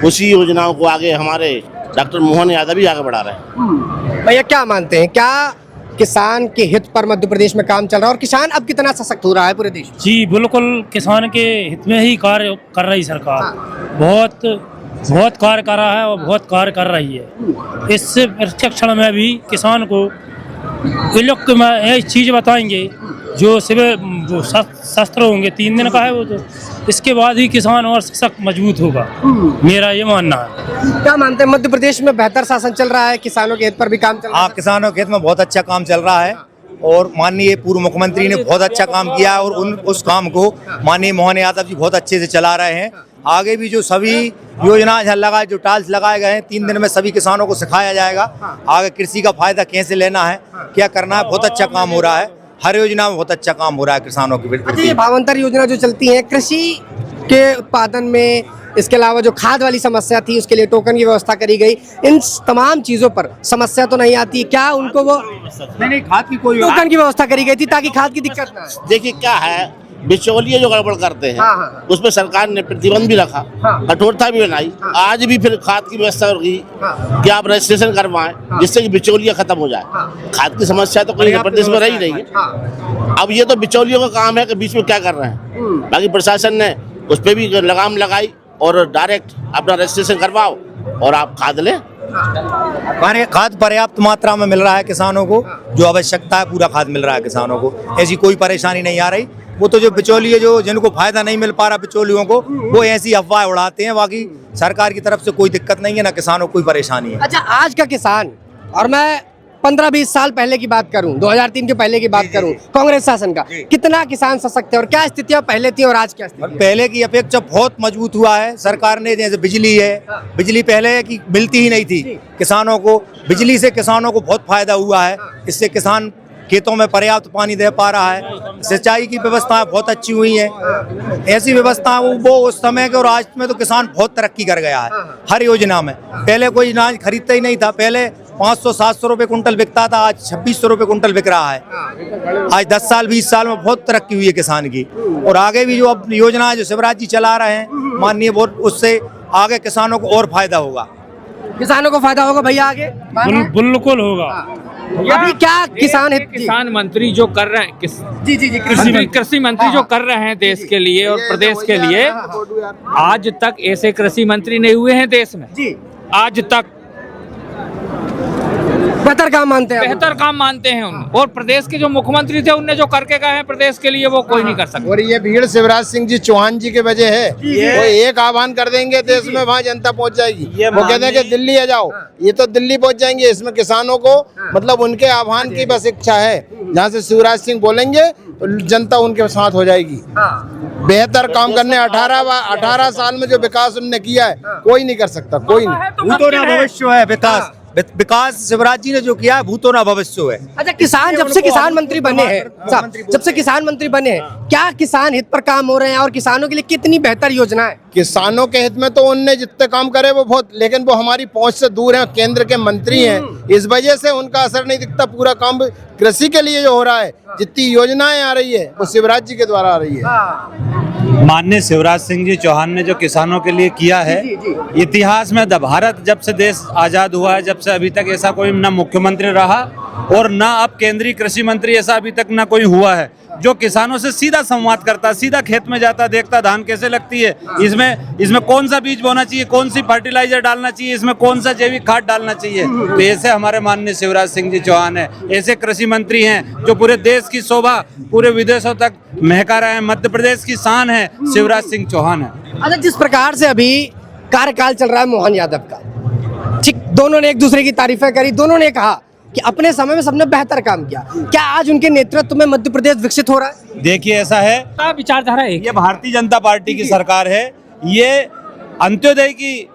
उसी योजनाओं को आगे हमारे डॉक्टर मोहन यादव भी आगे बढ़ा रहे हैं। भैया क्या मानते हैं, क्या किसान के हित पर मध्य प्रदेश में काम चल रहा है, और किसान अब कितना सशक्त हो रहा है पूरे देश में? जी बिल्कुल, किसान के हित में ही कार्य कर रही सरकार। बहुत कार्य कर रहा है और बहुत कार्य कर रही है। इससे प्रशिक्षण में भी किसान को ये लोग एक चीज़ बताएंगे जो सिर्फ शस्त्र होंगे, 3 दिन का है वो, तो इसके बाद ही किसान और सशक्त मजबूत होगा, मेरा ये मानना है। क्या मानते हैं, मध्य प्रदेश में बेहतर शासन चल रहा है, किसानों के हित पर भी काम चल रहा है? हाँ, किसानों के हित में बहुत अच्छा काम चल रहा है, और माननीय पूर्व मुख्यमंत्री ने बहुत अच्छा काम किया है, और उस काम को माननीय मोहन यादव जी बहुत अच्छे से चला रहे हैं। आगे भी जो सभी योजनाएं लगाए, जो टाइल्स लगाए गए हैं, 3 दिन में सभी किसानों को सिखाया जाएगा आगे कृषि का फायदा कैसे लेना है, क्या करना है। बहुत अच्छा काम हो रहा है, हर योजना में बहुत अच्छा काम हो रहा है किसानों के अच्छा, प्रति। ये भावंतर योजना जो चलती है कृषि के उत्पादन में, इसके अलावा जो खाद वाली समस्या थी उसके लिए टोकन की व्यवस्था करी गई, इन तमाम चीजों पर समस्या तो नहीं आती? क्या उनको वो नहीं, खाद की कोई टोकन की व्यवस्था करी गई थी ताकि खाद की दिक्कत ना आए? देखिए क्या है, बिचौलिए जो गड़बड़ करते हैं उसमें सरकार ने प्रतिबंध भी रखा, कठोरता भी बनाई। आज भी फिर खाद की व्यवस्था की कि आप रजिस्ट्रेशन करवाएं, जिससे कि बिचौलिया खत्म हो जाए। खाद की समस्या तो कहीं प्रदेश में रही नहीं है। अब ये तो बिचौलियों का काम है कि बीच में क्या कर रहे हैं। बाकी प्रशासन ने उस पर भी लगाम लगाई और डायरेक्ट अपना रजिस्ट्रेशन करवाओ और आप खाद लें। खाद पर्याप्त मात्रा में मिल रहा है किसानों को, जो आवश्यकता है पूरा खाद मिल रहा है किसानों को, ऐसी कोई परेशानी नहीं आ रही। वो तो जो बिचौलिए जो जिनको फायदा नहीं मिल पा रहा बिचौलियों को, वो ऐसी अफवाह उड़ाते हैं। बाकी सरकार की तरफ से कोई दिक्कत नहीं है, ना किसानों को कोई परेशानी है। अच्छा, आज का किसान, और मैं 15-20 साल पहले की बात करूं, 2003 के पहले की बात करूं, कांग्रेस शासन का, कितना किसान सशक्त है और क्या स्थितियां पहले थी और आज क्या स्थिति? पहले की अपेक्षा बहुत मजबूत हुआ है। सरकार ने, जैसे बिजली है, बिजली पहले की मिलती ही नहीं थी किसानों को, बिजली से किसानों को बहुत फायदा हुआ है। इससे किसान खेतों में पर्याप्त पानी दे पा रहा है। सिंचाई की व्यवस्थाएं बहुत अच्छी हुई हैं। ऐसी व्यवस्था वो उस समय के और आज में तो किसान बहुत तरक्की कर गया है हर योजना में। पहले कोई अनाज खरीदता ही नहीं था, पहले 500-700 रुपए कुंटल बिकता था, आज 2600 रुपए कुंटल बिक रहा है। आज 10 साल 20 साल में बहुत तरक्की हुई है किसान की। और आगे भी जो अब योजना जो शिवराज जी चला रहे हैं माननीय, बहुत उससे आगे किसानों को और फायदा होगा। किसानों को फायदा होगा भैया आगे? बिल्कुल होगा। अभी क्या किसान मंत्री जो कर रहे हैं, कृषि मंत्री जो कर रहे हैं देश के लिए और प्रदेश के लिए, आज तक ऐसे कृषि मंत्री नहीं हुए हैं देश में जी। आज तक बेहतर काम मानते हैं, बेहतर काम मानते हैं उन, और प्रदेश के जो मुख्यमंत्री थे उनने जो करके गए हैं प्रदेश के लिए वो कोई नहीं कर सकता। और ये भीड़ शिवराज सिंह जी चौहान जी की वजह है। वो एक आह्वान कर देंगे देश में, वहाँ जनता पहुँच जाएगी। वो कहते हैं कि दिल्ली आ जाओ, ये तो दिल्ली पहुँच जाएंगे। इसमें किसानों को मतलब उनके आह्वान की बस इच्छा है, जहाँ से शिवराज सिंह बोलेंगे तो जनता उनके साथ हो जाएगी। बेहतर काम करने 18 साल में जो विकास उन्होंने किया है कोई नहीं कर सकता, कोई नहीं। भूतों भविष्य है विकास, विकास शिवराज जी ने जो किया है भूतों ना भविष्य है। अच्छा, किसान जब से किसान मंत्री बने हैं, जब से किसान मंत्री बने हैं, क्या किसान हित पर काम हो रहे हैं और किसानों के लिए कितनी बेहतर योजना है? किसानों के हित में तो उनने जितने काम करे वो बहुत, लेकिन वो हमारी पहुंच से दूर हैं। केंद्र के मंत्री हैं, इस वजह से उनका असर नहीं दिखता। पूरा काम कृषि के लिए जो हो रहा है, जितनी योजनाएं आ रही है वो शिवराज जी के द्वारा आ रही है। माननीय शिवराज सिंह जी चौहान ने जो किसानों के लिए किया है, इतिहास में भारत जब से देश आजाद हुआ है, जब से अभी तक ऐसा कोई न मुख्यमंत्री रहा और न अब केंद्रीय कृषि मंत्री, ऐसा अभी तक न कोई हुआ है जो किसानों से सीधा संवाद करता, सीधा खेत में जाता, देखता धान कैसे लगती है, इसमें कौन सा बीज बोना चाहिए, कौन सी फर्टिलाइजर डालना चाहिए, इसमें कौन सा जैविक खाद डालना चाहिए। तो ऐसे हमारे माननीय शिवराज सिंह जी चौहान है, ऐसे कृषि मंत्री हैं जो पूरे देश की शोभा पूरे विदेशों तक महका रहे हैं। मध्य प्रदेश की शान है शिवराज सिंह चौहान है। अच्छा, जिस प्रकार से अभी कार्यकाल चल रहा है मोहन यादव का, ठीक, दोनों ने एक दूसरे की तारीफें करी, दोनों ने कहा कि अपने समय में सबने बेहतर काम किया। क्या आज उनके नेतृत्व में मध्य प्रदेश विकसित हो रहा है? देखिए ऐसा है, विचारधारा है ये भारतीय जनता पार्टी की सरकार है, ये अंत्योदय की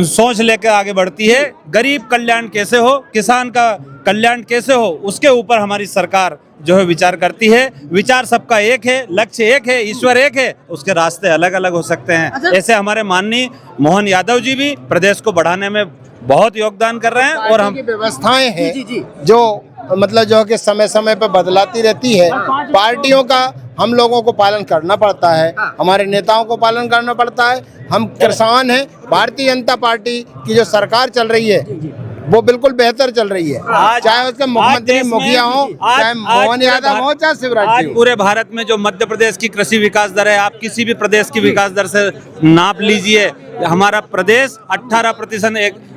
सोच लेकर आगे बढ़ती है। गरीब कल्याण कैसे हो, किसान का कल्याण कैसे हो, उसके ऊपर हमारी सरकार जो है विचार करती है। विचार सबका एक है, लक्ष्य एक है, ईश्वर एक है, उसके रास्ते अलग अलग हो सकते हैं। ऐसे हमारे माननीय मोहन यादव जी भी प्रदेश को बढ़ाने में बहुत योगदान कर रहे हैं और हम व्यवस्थाएं हैं जो मतलब जो कि समय समय पर बदलाती रहती है। पार्टियों का हम लोगों को पालन करना पड़ता है, हमारे नेताओं को पालन करना पड़ता है। हम किसान हैं, भारतीय जनता पार्टी की जो सरकार चल रही है वो बिल्कुल बेहतर चल रही है, चाहे उसके मुख्यमंत्री मुखिया हो, चाहे मोहन यादव हो, चाहे शिवराज जी हो। पूरे भारत में जो मध्य प्रदेश की कृषि विकास दर है, आप किसी भी प्रदेश की विकास दर से नाप लीजिए, हमारा प्रदेश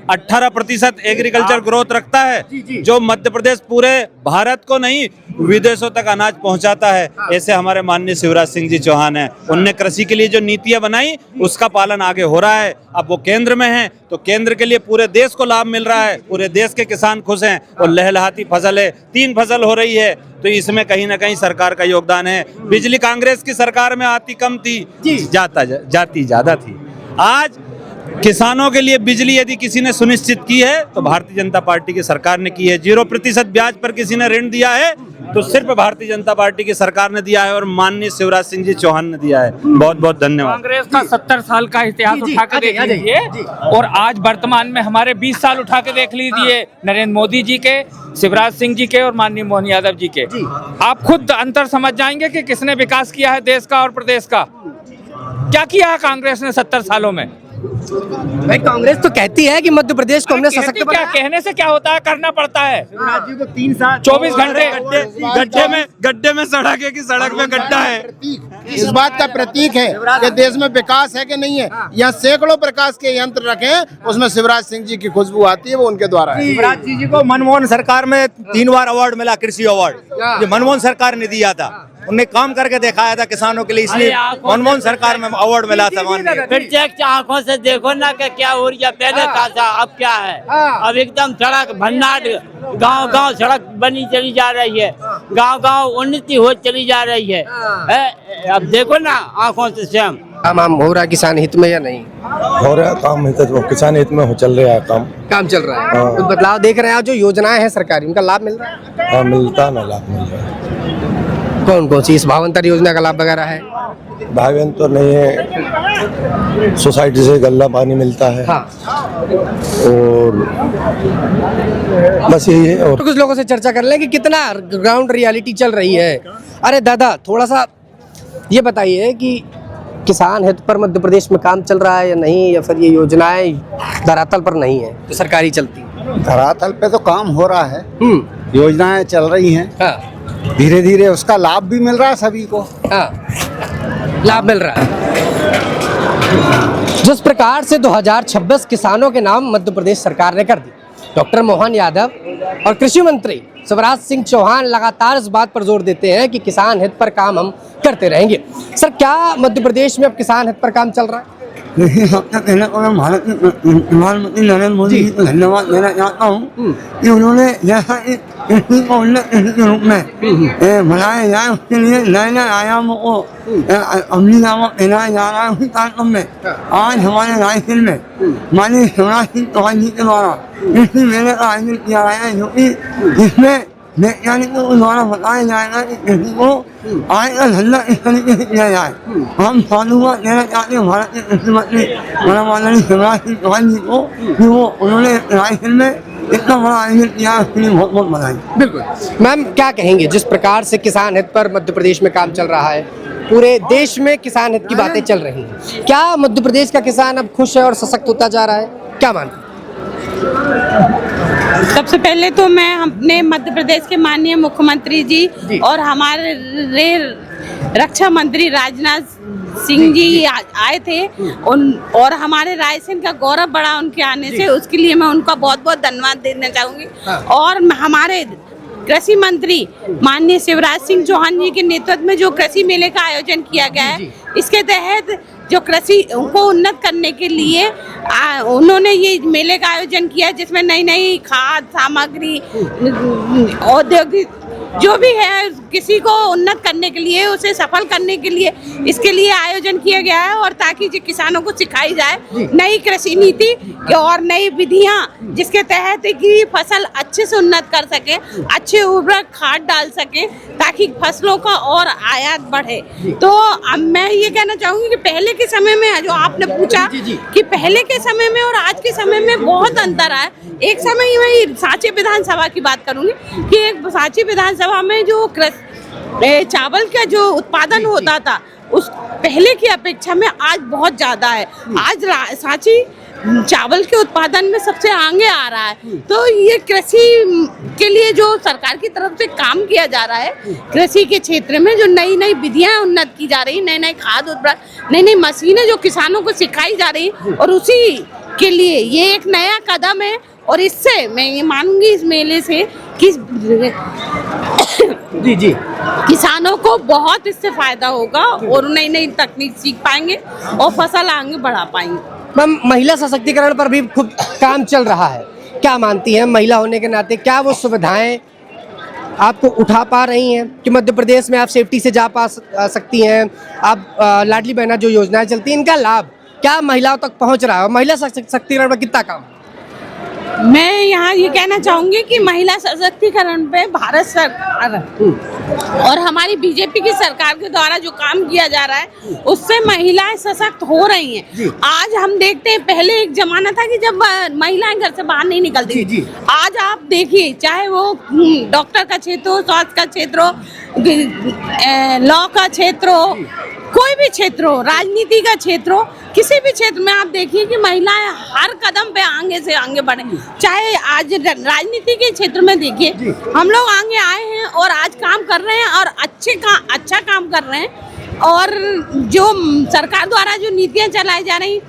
18% एग्रीकल्चर ग्रोथ रखता है, जो मध्य प्रदेश पूरे भारत को नहीं विदेशों तक अनाज पहुंचाता है। ऐसे हमारे माननीय शिवराज सिंह जी चौहान हैं, उनने कृषि के लिए जो नीतियां बनाई उसका पालन आगे हो रहा है। अब वो केंद्र में हैं तो केंद्र के लिए पूरे देश को लाभ मिल रहा है, पूरे देश के किसान खुश हैं और लहलहाती फसल है, 3 फसल हो रही है, तो इसमें कहीं ना कहीं सरकार का योगदान है। बिजली कांग्रेस की सरकार में आती कम थी, जाती ज्यादा थी। आज किसानों के लिए बिजली यदि किसी ने सुनिश्चित की है तो भारतीय जनता पार्टी की सरकार ने की है। 0% ब्याज पर किसी ने ऋण दिया है तो सिर्फ भारतीय जनता पार्टी की सरकार ने दिया है और माननीय शिवराज सिंह जी चौहान ने दिया है। बहुत बहुत धन्यवाद। कांग्रेस का 70 साल का इतिहास उठा के देख लीजिए और आज वर्तमान में हमारे 20 साल उठा के देख लीजिए, नरेंद्र मोदी जी के, शिवराज सिंह जी के और माननीय मोहन यादव जी के। आप खुद अंतर समझ जाएंगे कि किसने विकास किया है देश का और प्रदेश का। क्या किया है कांग्रेस ने 70 सालों में? भाई कांग्रेस तो कहती है कि मध्य प्रदेश को हमने सशक्त क्या कहने से क्या होता है, करना पड़ता है। शिवराज जी को 3 साल 24 घंटे गड्ढे में सड़क है कि सड़क में गड्ढा है। इस बात का प्रतीक है कि देश में विकास है कि नहीं है। यहाँ सैकड़ों प्रकाश के यंत्र रखे हैं, उसमें शिवराज सिंह जी की खुशबू आती है, वो उनके द्वारा है। शिवराज जी को मनमोहन सरकार में 3 बार अवार्ड मिला, कृषि अवार्ड, जो मनमोहन सरकार ने दिया था। उनने काम करके दिखाया था किसानों के लिए, इसलिए मनमोहन सरकार में अवार्ड मिला था। प्रत्यक्ष आंखों से देखो ना कि क्या हो रही है, पहले का था अब क्या है। अब एकदम सड़क भंडार, गांव-गांव सड़क बनी चली जा रही है, गांव-गांव उन्नति हो चली जा रही है। अब देखो ना आंखों से स्वयं। काम हो रहा किसान हित में या नहीं हो रहा है? काम हित में, किसान हित में चल रहा है काम चल रहा है। कुछ बदलाव देख रहे हैं? जो योजनाएं हैं सरकारी उनका लाभ मिल रहा है? हाँ मिलता ना, लाभ मिल रहा है। कौन कौन सी? इस भावंतर योजना का लाभ वगैरह है? भावन तो नहीं है, सोसाइटी से गल्ला पानी मिलता है। हाँ। और बस यही है। और कुछ लोगों से चर्चा कर लें कि कितना ग्राउंड रियलिटी चल रही है। अरे दादा थोड़ा सा ये बताइए कि किसान हित पर मध्य प्रदेश में काम चल रहा है या नहीं, या फिर ये योजनाएं धरातल पर नहीं है तो सरकारी चलती? धरातल पे तो काम हो रहा है, योजनाएं चल रही हैं। धीरे धीरे उसका लाभ भी मिल रहा है सभी को। लाभ मिल रहा है। जिस प्रकार से 2026 किसानों के नाम मध्य प्रदेश सरकार ने कर दी, डॉक्टर मोहन यादव और कृषि मंत्री शिवराज सिंह चौहान लगातार इस बात पर जोर देते हैं कि किसान हित पर काम हम करते रहेंगे। सर क्या मध्य प्रदेश में अब किसान हित पर काम चल रहा है? देखिए सबसे पहले तो मैं भारत के प्रधानमंत्री नरेंद्र मोदी जी को धन्यवाद देना चाहता हूँ कि उन्होंने जैसा कृषि को उन्नत कृषि के रूप में बनाया जाए, उसके लिए नए नए आयामों को अमली नामक पहनाया जा रहा है। उसी कार्यक्रम में आज हमारे रायसेन में माननीय शिवराज सिंह चौहान जी के द्वारा कृषि मेले का आयोजन किया गया है, जो कि जिसमें वैज्ञानिकों के द्वारा बताया जाएगा कि कृषि को आय का धंधा इस तरीके से किया जाए। हम साधुवाद देना चाहते हैं भारत के कृषि मंत्री माननीय शिवराज सिंह चौहान जी को कि वो उन्होंने रायसेन में इतना बड़ा आयोजन किया, उसके लिए बहुत बहुत बधाई। बिल्कुल मैम, क्या कहेंगे जिस प्रकार से किसान हित पर मध्य प्रदेश में काम चल रहा है, पूरे देश में किसान हित की बातें चल रही हैं, क्या मध्य प्रदेश का किसान अब खुश है और सशक्त होता जा रहा है? क्या मानते? सबसे पहले तो मैं अपने मध्य प्रदेश के माननीय मुख्यमंत्री जी और हमारे रक्षा मंत्री राजनाथ सिंह जी आए थे और हमारे रायसेन का गौरव बढ़ा उनके आने से, उसके लिए मैं उनका बहुत बहुत धन्यवाद देना चाहूँगी। और हमारे कृषि मंत्री माननीय शिवराज सिंह चौहान जी के नेतृत्व में जो कृषि मेले का आयोजन किया गया है, इसके तहत जो कृषि को उन्नत करने के लिए उन्होंने ये मेले का आयोजन किया, जिसमें नई नई खाद सामग्री, औद्योगिक जो भी है किसी को उन्नत करने के लिए, उसे सफल करने के लिए इसके लिए आयोजन किया गया है। और ताकि जो किसानों को सिखाई जाए नई कृषि नीति और नई विधियां, जिसके तहत कि फसल अच्छे से उन्नत कर सके, अच्छे उर्वरक खाद डाल सके, ताकि फसलों का और आयात बढ़े। तो अब मैं ये कहना चाहूंगी कि पहले के समय में, जो आपने पूछा कि पहले के समय में और आज के समय में बहुत अंतर है। एक समय मैं सांची विधानसभा की बात करूंगी कि एक सांची विधानसभा में जो चावल का जो उत्पादन होता था उस पहले की अपेक्षा में आज बहुत ज्यादा है। आज सांची चावल के उत्पादन में सबसे आगे आ रहा है। तो ये कृषि के लिए जो सरकार की तरफ से काम किया जा रहा है, कृषि के क्षेत्र में जो नई नई विधियां उन्नत की जा रही, नए नए खाद उर्वरक, नई नई मशीनें जो किसानों को सिखाई जा रही, और उसी के लिए ये एक नया कदम है। और इससे मैं ये मानूंगी इस मेले से कि किसानों को बहुत इससे फायदा होगा और नई नई तकनीक सीख पाएंगे और फसल आगे बढ़ा पाएंगे। मैम, महिला सशक्तिकरण पर भी खूब काम चल रहा है, क्या मानती हैं महिला होने के नाते क्या वो सुविधाएं आपको उठा पा रही हैं कि मध्य प्रदेश में आप सेफ्टी से जा पा सकती हैं? आप लाडली बहना जो योजनाएं चलती हैं, इनका लाभ क्या महिलाओं तक पहुंच रहा है? महिला सशक्तिकरण पर कितना काम? मैं यहाँ ये कहना चाहूंगी कि महिला सशक्तिकरण पे भारत सरकार और हमारी बीजेपी की सरकार के द्वारा जो काम किया जा रहा है उससे महिलाएं सशक्त हो रही हैं। आज हम देखते हैं, पहले एक जमाना था कि जब महिलाएं घर से बाहर नहीं निकलती थी। आज आप देखिए, चाहे वो डॉक्टर का क्षेत्र हो, स्वास्थ्य का क्षेत्र हो, लॉ का क्षेत्र हो, कोई भी क्षेत्र हो, राजनीति का क्षेत्र हो, किसी भी क्षेत्र में आप देखिए कि महिलाएं हर कदम पे आगे से आगे बढ़े। चाहे आज राजनीति के क्षेत्र में देखिए, हम लोग आगे आए हैं और आज काम कर रहे हैं और अच्छा काम कर रहे हैं। और जो सरकार द्वारा जो नीतियां चलाई जा रही,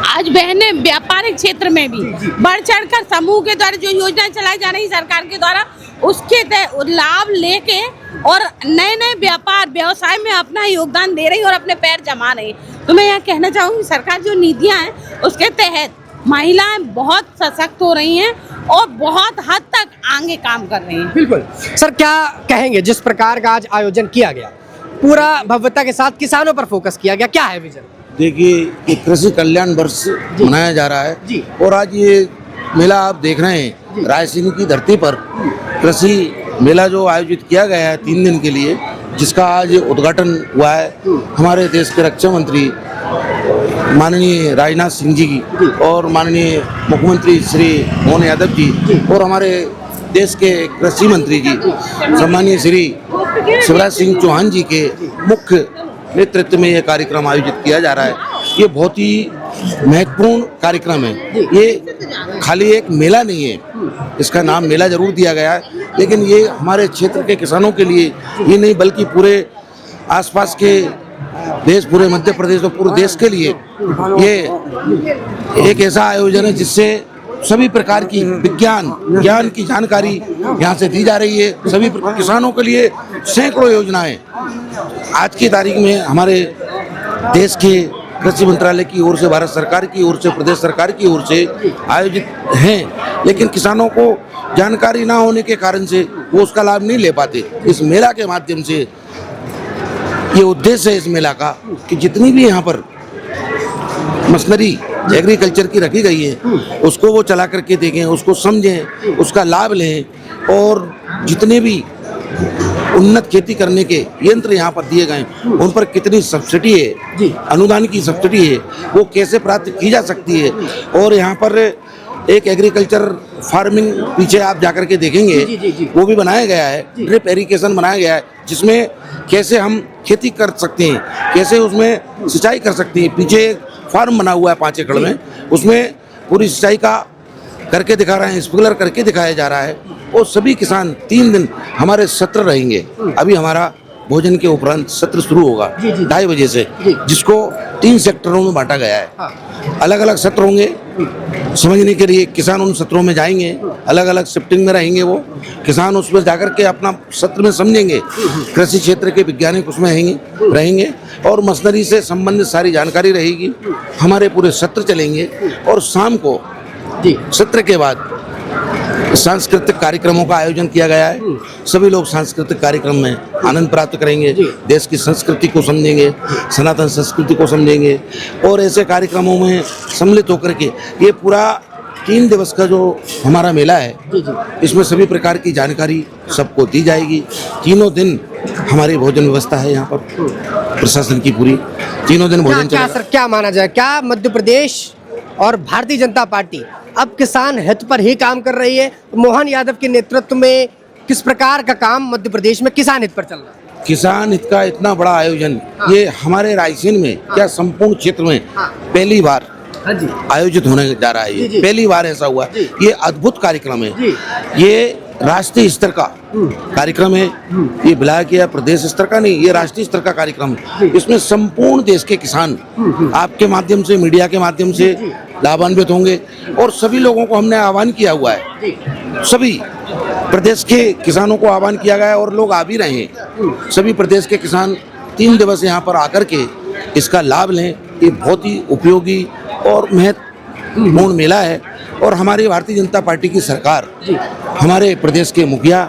आज बहनें व्यापारिक क्षेत्र में भी बढ़ चढ़कर समूह के द्वारा जो योजना चलाई जा रही सरकार के द्वारा, उसके लाभ लेके और नए नए व्यापार व्यवसाय में अपना योगदान दे रही और अपने पैर जमा रही। तो मैं यह कहना चाहूँगी, सरकार जो नीतियाँ हैं उसके तहत महिलाएं बहुत सशक्त हो रही हैं और बहुत हद तक आगे काम कर रही हैं। बिल्कुल सर, क्या कहेंगे जिस प्रकार का आज आयोजन किया गया, पूरा भव्यता के साथ किसानों पर फोकस किया गया, क्या है विजन? देखिए, ये कृषि कल्याण वर्ष मनाया जा रहा है और आज ये मेला आप देख रहे हैं रायसेन की धरती पर कृषि मेला जो आयोजित किया गया है 3 दिन के लिए, जिसका आज उद्घाटन हुआ है हमारे देश के रक्षा मंत्री माननीय राजनाथ सिंह जी की और माननीय मुख्यमंत्री श्री मोहन यादव जी और हमारे देश के कृषि मंत्री जी सम्मानीय श्री शिवराज सिंह चौहान जी के मुख्य नेतृत्व में यह कार्यक्रम आयोजित किया जा रहा है। ये बहुत ही महत्वपूर्ण कार्यक्रम है। ये खाली एक मेला नहीं है, इसका नाम मेला जरूर दिया गया है, लेकिन ये हमारे क्षेत्र के किसानों के लिए ये नहीं बल्कि पूरे आसपास के देश, पूरे मध्य प्रदेश और पूरे देश के लिए ये एक ऐसा आयोजन है जिससे सभी प्रकार की ज्ञान की जानकारी यहाँ से दी जा रही है। सभी किसानों के लिए सैकड़ों योजनाएं आज की तारीख में हमारे देश के कृषि मंत्रालय की ओर से, भारत सरकार की ओर से, प्रदेश सरकार की ओर से आयोजित हैं, लेकिन किसानों को जानकारी ना होने के कारण से वो उसका लाभ नहीं ले पाते। इस मेला के माध्यम से ये उद्देश्य है इस मेला का कि जितनी भी यहाँ पर मशीनरी एग्रीकल्चर की रखी गई है उसको वो चला करके देखें, उसको समझें, उसका लाभ लें और जितने भी उन्नत खेती करने के यंत्र यहाँ पर दिए गए उन पर कितनी सब्सिडी है, अनुदान की सब्सिडी है, वो कैसे प्राप्त की जा सकती है। और यहाँ पर एक एग्रीकल्चर फार्मिंग पीछे आप जाकर के देखेंगे वो भी बनाया गया है, ड्रिप इरिगेशन बनाया गया है, जिसमें कैसे हम खेती कर सकते हैं, कैसे उसमें सिंचाई कर सकते हैं। पीछे एक फार्म बना हुआ है 5 एकड़ में, उसमें पूरी सिंचाई का करके दिखा रहे हैं, स्प्रिंकलर करके दिखाया जा रहा है। और सभी किसान 3 दिन हमारे सत्र रहेंगे। अभी हमारा भोजन के उपरांत सत्र शुरू होगा 2:30 बजे से, जिसको 3 सेक्टरों में बांटा गया है। अलग अलग सत्र होंगे समझने के लिए। किसान उन सत्रों में जाएंगे, अलग अलग शिफ्टिंग में रहेंगे, वो किसान उसमें जाकर के अपना सत्र में समझेंगे। कृषि क्षेत्र के वैज्ञानिक उसमें रहेंगे और मशीनरी से संबंधित सारी जानकारी रहेगी। हमारे पूरे सत्र चलेंगे और शाम को सत्र के बाद सांस्कृतिक कार्यक्रमों का आयोजन किया गया है। सभी लोग सांस्कृतिक कार्यक्रम में आनंद प्राप्त करेंगे, देश की संस्कृति को समझेंगे, सनातन संस्कृति को समझेंगे और ऐसे कार्यक्रमों में सम्मिलित होकर के ये पूरा 3 दिवस का जो हमारा मेला है, इसमें सभी प्रकार की जानकारी सबको दी जाएगी। तीनों दिन हमारी भोजन व्यवस्था है यहाँ पर प्रशासन की पूरी, तीनों दिन भोजन क्या सर क्या माना जाए, क्या मध्य प्रदेश और भारतीय जनता पार्टी अब किसान हित पर ही काम कर रही है? मोहन यादव के नेतृत्व में किस प्रकार का काम मध्य प्रदेश में किसान हित पर चल रहा है? किसान हित का इतना बड़ा आयोजन ये हमारे रायसेन में क्या संपूर्ण क्षेत्र में पहली बार आयोजित होने जा रहा है। ये पहली बार ऐसा हुआ। ये अद्भुत कार्यक्रम है, ये राष्ट्रीय स्तर का कार्यक्रम है। ये ब्लॉक या प्रदेश स्तर का नहीं, ये राष्ट्रीय स्तर का कार्यक्रम है। इसमें संपूर्ण देश के किसान आपके माध्यम से, मीडिया के माध्यम से लाभान्वित होंगे और सभी लोगों को हमने आह्वान किया हुआ है। सभी प्रदेश के किसानों को आह्वान किया गया है और लोग आ भी रहे हैं। सभी प्रदेश के किसान 3 दिवस यहाँ पर आकर के इसका लाभ लें। ये बहुत ही उपयोगी और महत्वपूर्ण मेला है और हमारी भारतीय जनता पार्टी की सरकार हमारे प्रदेश के मुखिया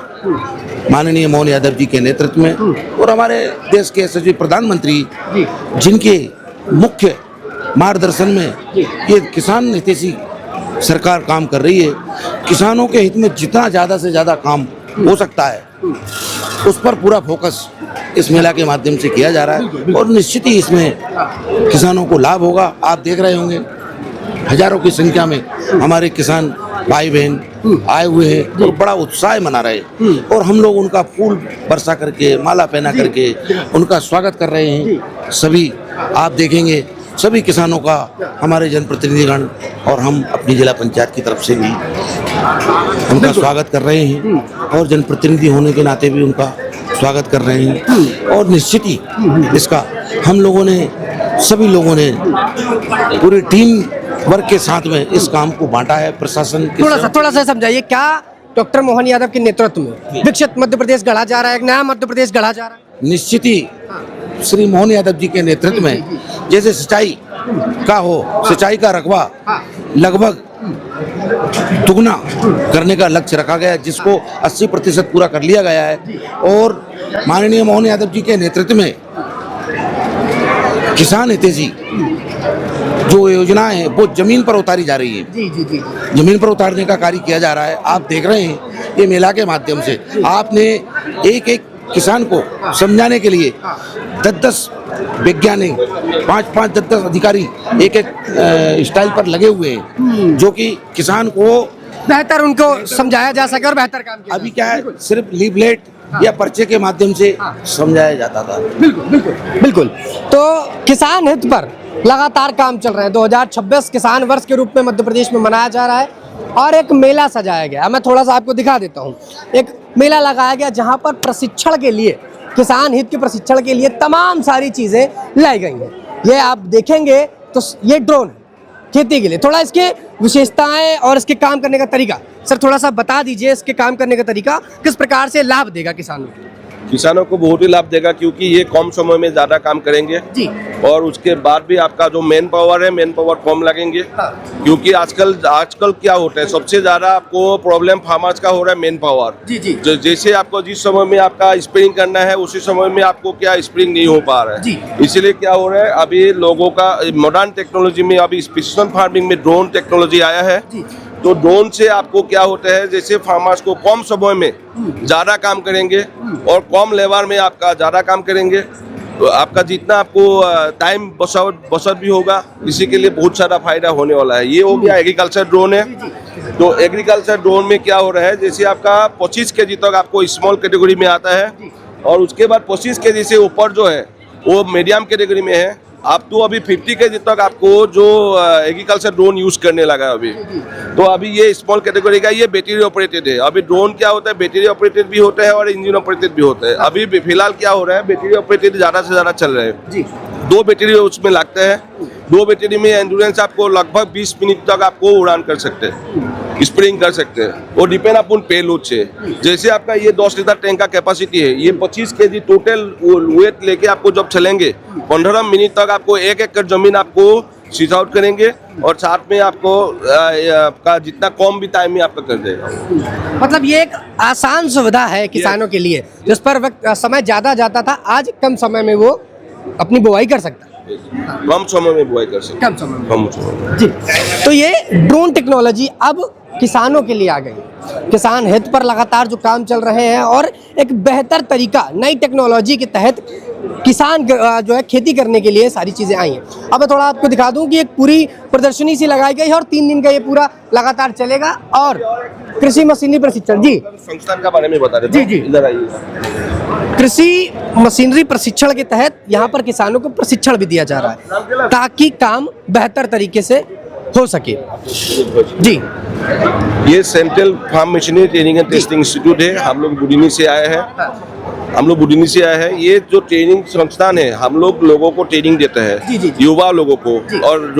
माननीय मोहन यादव जी के नेतृत्व में और हमारे देश के यशस्वी प्रधानमंत्री जिनके मुख्य मार्गदर्शन में ये किसान हितैषी सरकार काम कर रही है। किसानों के हित में जितना ज़्यादा से ज़्यादा काम हो सकता है उस पर पूरा फोकस इस मेला के माध्यम से किया जा रहा है और निश्चित ही इसमें किसानों को लाभ होगा। आप देख रहे होंगे हजारों की संख्या में हमारे किसान भाई बहन आए हुए हैं और बड़ा उत्साह मना रहे हैं और हम लोग उनका फूल बरसा करके, माला पहना करके उनका स्वागत कर रहे हैं। सभी आप देखेंगे सभी किसानों का हमारे जनप्रतिनिधिगण और हम अपनी जिला पंचायत की तरफ से भी उनका स्वागत कर रहे हैं और जनप्रतिनिधि होने के नाते भी उनका स्वागत कर रहे हैं और निश्चित ही इसका हम लोगों ने, सभी लोगों ने पूरी टीम वर्क के साथ में इस काम को बांटा है। प्रशासन थोड़ा सा समझाइए, क्या डॉक्टर मोहन यादव के नेतृत्व में विकसित मध्य प्रदेश गढ़ा जा रहा है, एक नया मध्य प्रदेश गढ़ा जा रहा है? निश्चित ही श्री मोहन यादव जी के नेतृत्व में जैसे सिंचाई का हो, सिंचाई का रकबा लगभग दुगना करने का लक्ष्य रखा गया जिसको 80% पूरा कर लिया गया है और माननीय मोहन यादव जी के नेतृत्व में किसान हितैषी जो योजनाएं हैं वो जमीन पर उतारी जा रही है। जमीन पर उतारने का कार्य किया जा रहा है। आप देख रहे हैं ये मेला के माध्यम से आपने एक एक किसान को समझाने के लिए 10-10 वैज्ञानिक, 5-5, 10-10 अधिकारी एक स्टाइल पर लगे हुए हैं जो कि किसान को बेहतर उनको समझाया जा सके और बेहतर काम किया। अभी क्या है, सिर्फ लीफलेट या पर्चे के माध्यम से समझाया जाता था। बिल्कुल। तो किसान हित पर लगातार काम चल रहे हैं। 2026 किसान वर्ष के रूप में मध्य प्रदेश में मनाया जा रहा है और एक मेला सजाया गया। मैं थोड़ा सा आपको दिखा देता हूँ। एक मेला लगाया गया जहाँ पर प्रशिक्षण के लिए, किसान हित के प्रशिक्षण के लिए तमाम सारी चीजें लाई गई हैं। ये आप देखेंगे तो ये ड्रोन है खेती के लिए। थोड़ा इसके विशेषताएं और इसके काम करने का तरीका सर थोड़ा सा बता दीजिए। इसके काम करने का तरीका किस प्रकार से लाभ देगा किसानों को? किसानों को बहुत ही लाभ देगा क्योंकि ये कम समय में ज्यादा काम करेंगे जी। और उसके बाद भी आपका जो मैन पावर है, मैन पावर कम लगेंगे। क्योंकि आजकल क्या होता है, सबसे ज्यादा आपको प्रॉब्लम फार्मर्स का हो रहा है मैन पावर। जी। जैसे आपको जिस समय में आपका स्प्रिंग करना है उसी समय में आपको क्या स्प्रिंग नहीं हो पा रहा है। इसीलिए क्या हो रहा है, अभी लोगों का मॉडर्न टेक्नोलॉजी में अभी प्रिसिशन फार्मिंग में ड्रोन टेक्नोलॉजी आया है। तो ड्रोन से आपको क्या होता है, जैसे फार्मर्स को कम समय में ज्यादा काम करेंगे और कम लेबर में आपका ज्यादा काम करेंगे। तो आपका जितना आपको टाइम बचत भी होगा, इसी के लिए बहुत सारा फायदा होने वाला है। ये हो गया एग्रीकल्चर ड्रोन है। तो एग्रीकल्चर ड्रोन में क्या हो रहा है, जैसे आपका 25 केजी तक आपको स्मॉल कैटेगरी में आता है और उसके बाद 25 केजी से ऊपर जो है वो मीडियम कैटेगरी में है। आप तो अभी 50 केजी तक आपको जो एग्रीकल्चर ड्रोन यूज करने लगा अभी। तो अभी ये स्मॉल कैटेगरी का ये बैटरी ऑपरेटेड है। अभी ड्रोन क्या होता है, बैटरी ऑपरेटेड भी होता है और इंजन ऑपरेटेड भी होता है। अभी फिलहाल क्या हो रहा है, बैटरी ऑपरेटेड ज्यादा से ज्यादा चल रहे हैं। 2 बैटरी उसमें लगता है। 2 बैटरी में एंड्योरेंस आपको लगभग 20 मिनट तक आपको उड़ान कर सकते हैं, स्प्रिंग कर सकते हैं। वो डिपेंड अपन पेलोड से। जैसे आपका ये 10 लीटर टैंक का कैपेसिटी है, ये 25 kg टोटल वेट लेके आपको जब चलेंगे 15 मिनट तक आपको 1 एकड़ जमीन आपको सीज आउट करेंगे और साथ में आपको आपका जितना कम भी टाइम में आपका कर देगा। मतलब ये एक आसान सुविधा है किसानों के लिए, जिस पर वक्त समय ज़्यादा जाता था, आज कम समय में वो अपनी बुआई कर सकता है। कम समय में बुआई कर सकते, कम समय में। कम समय में। जी, तो ये ड्रोन टेक्नोलॉजी अब किसानों के लिए आ गई। किसान हित पर लगातार जो काम चल रहे हैं और एक बेहतर तरीका नई टेक्नोलॉजी के तहत किसान जो है खेती करने के लिए सारी चीज़ें आई हैं। अब मैं थोड़ा आपको दिखा दूं कि एक पूरी प्रदर्शनी सी लगाई गई है और 3 दिन का ये पूरा लगातार चलेगा। और कृषि मशीनरी प्रशिक्षण, जी संस्थान का बारे में बता रहे थे, जी इधर आइए। कृषि मशीनरी प्रशिक्षण के तहत यहाँ पर किसानों को प्रशिक्षण भी दिया जा रहा है ताकि काम बेहतर तरीके से हो सके। जी, ये central farm machinery training and testing institute है। हम लोग बुढ़नी से आए हैं। ये जो ट्रेनिंग संस्थान है, हम लोगों को ट्रेनिंग देते हैं, युवा लोगों को, और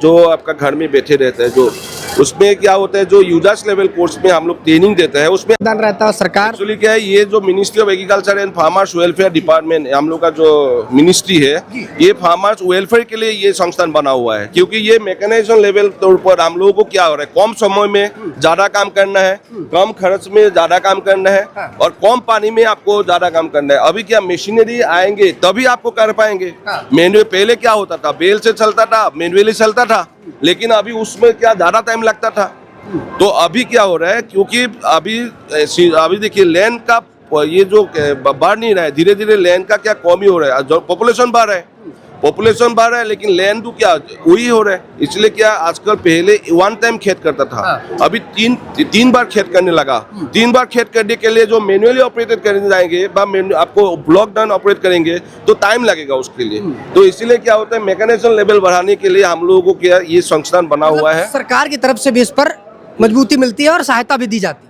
जो आपका घर में बैठे रहते हैं, जो उसमें क्या होता है, जो यूजर्स लेवल कोर्स में हम लोग ट्रेनिंग देते हैं, उसमें रहता है सरकार। एक्चुअली क्या है, ये जो ministry of agriculture and farmers welfare department, हम लोग का जो मिनिस्ट्री है, ये फार्मर्स वेलफेयर के लिए ये संस्थान बना हुआ है। क्योंकि ये मैकेनाइजेशन लेवल तौर पर हम लोगों को क्या हो रहा है, कम समय में ज्यादा काम करना है, कम खर्च में ज्यादा काम करना है और कम पानी में आपको ज्यादा काम करना है। अभी क्या मशीनरी आएंगे तभी आपको कर पाएंगे। मैनुअल पहले क्या होता था, बैल से चलता था, मैनुअली चलता था, लेकिन अभी उसमें क्या ज्यादा टाइम लगता था। तो अभी क्या हो रहा है, क्योंकि अभी देखिए लैंड का ये जो बढ़ नहीं रहा है, धीरे धीरे लैंड का क्या कमी हो रहा है, जो पॉपुलेशन बढ़ रहा है, लेकिन लैंड तो क्या वही हो रहा है। इसलिए क्या आजकल पहले 1 टाइम खेत करता था, अभी तीन बार खेत करने लगा। 3 बार खेत करने के लिए जो मैनुअली ऑपरेटेड करने जाएंगे, आपको ब्लॉक डाउन ऑपरेट करेंगे तो टाइम लगेगा उसके लिए। तो इसीलिए क्या होता है, मैकेनाइजेशन लेवल बढ़ाने के लिए हम लोगों को क्या ये संस्थान बना हुआ है। सरकार की तरफ से भी इस पर मजबूती मिलती है और सहायता भी दी जाती है।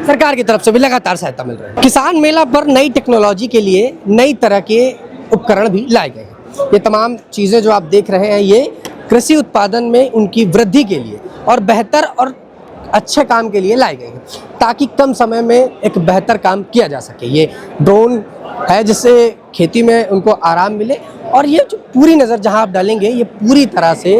सरकार की तरफ से भी लगातार सहायता मिल रही है। किसान मेला पर नई टेक्नोलॉजी के लिए नई तरह के उपकरण भी लाए गए हैं। ये तमाम चीज़ें जो आप देख रहे हैं, ये कृषि उत्पादन में उनकी वृद्धि के लिए और बेहतर और अच्छे काम के लिए लाए गए हैं ताकि कम समय में एक बेहतर काम किया जा सके। ये ड्रोन है जिससे खेती में उनको आराम मिले और ये जो पूरी नज़र जहां आप डालेंगे, ये पूरी तरह से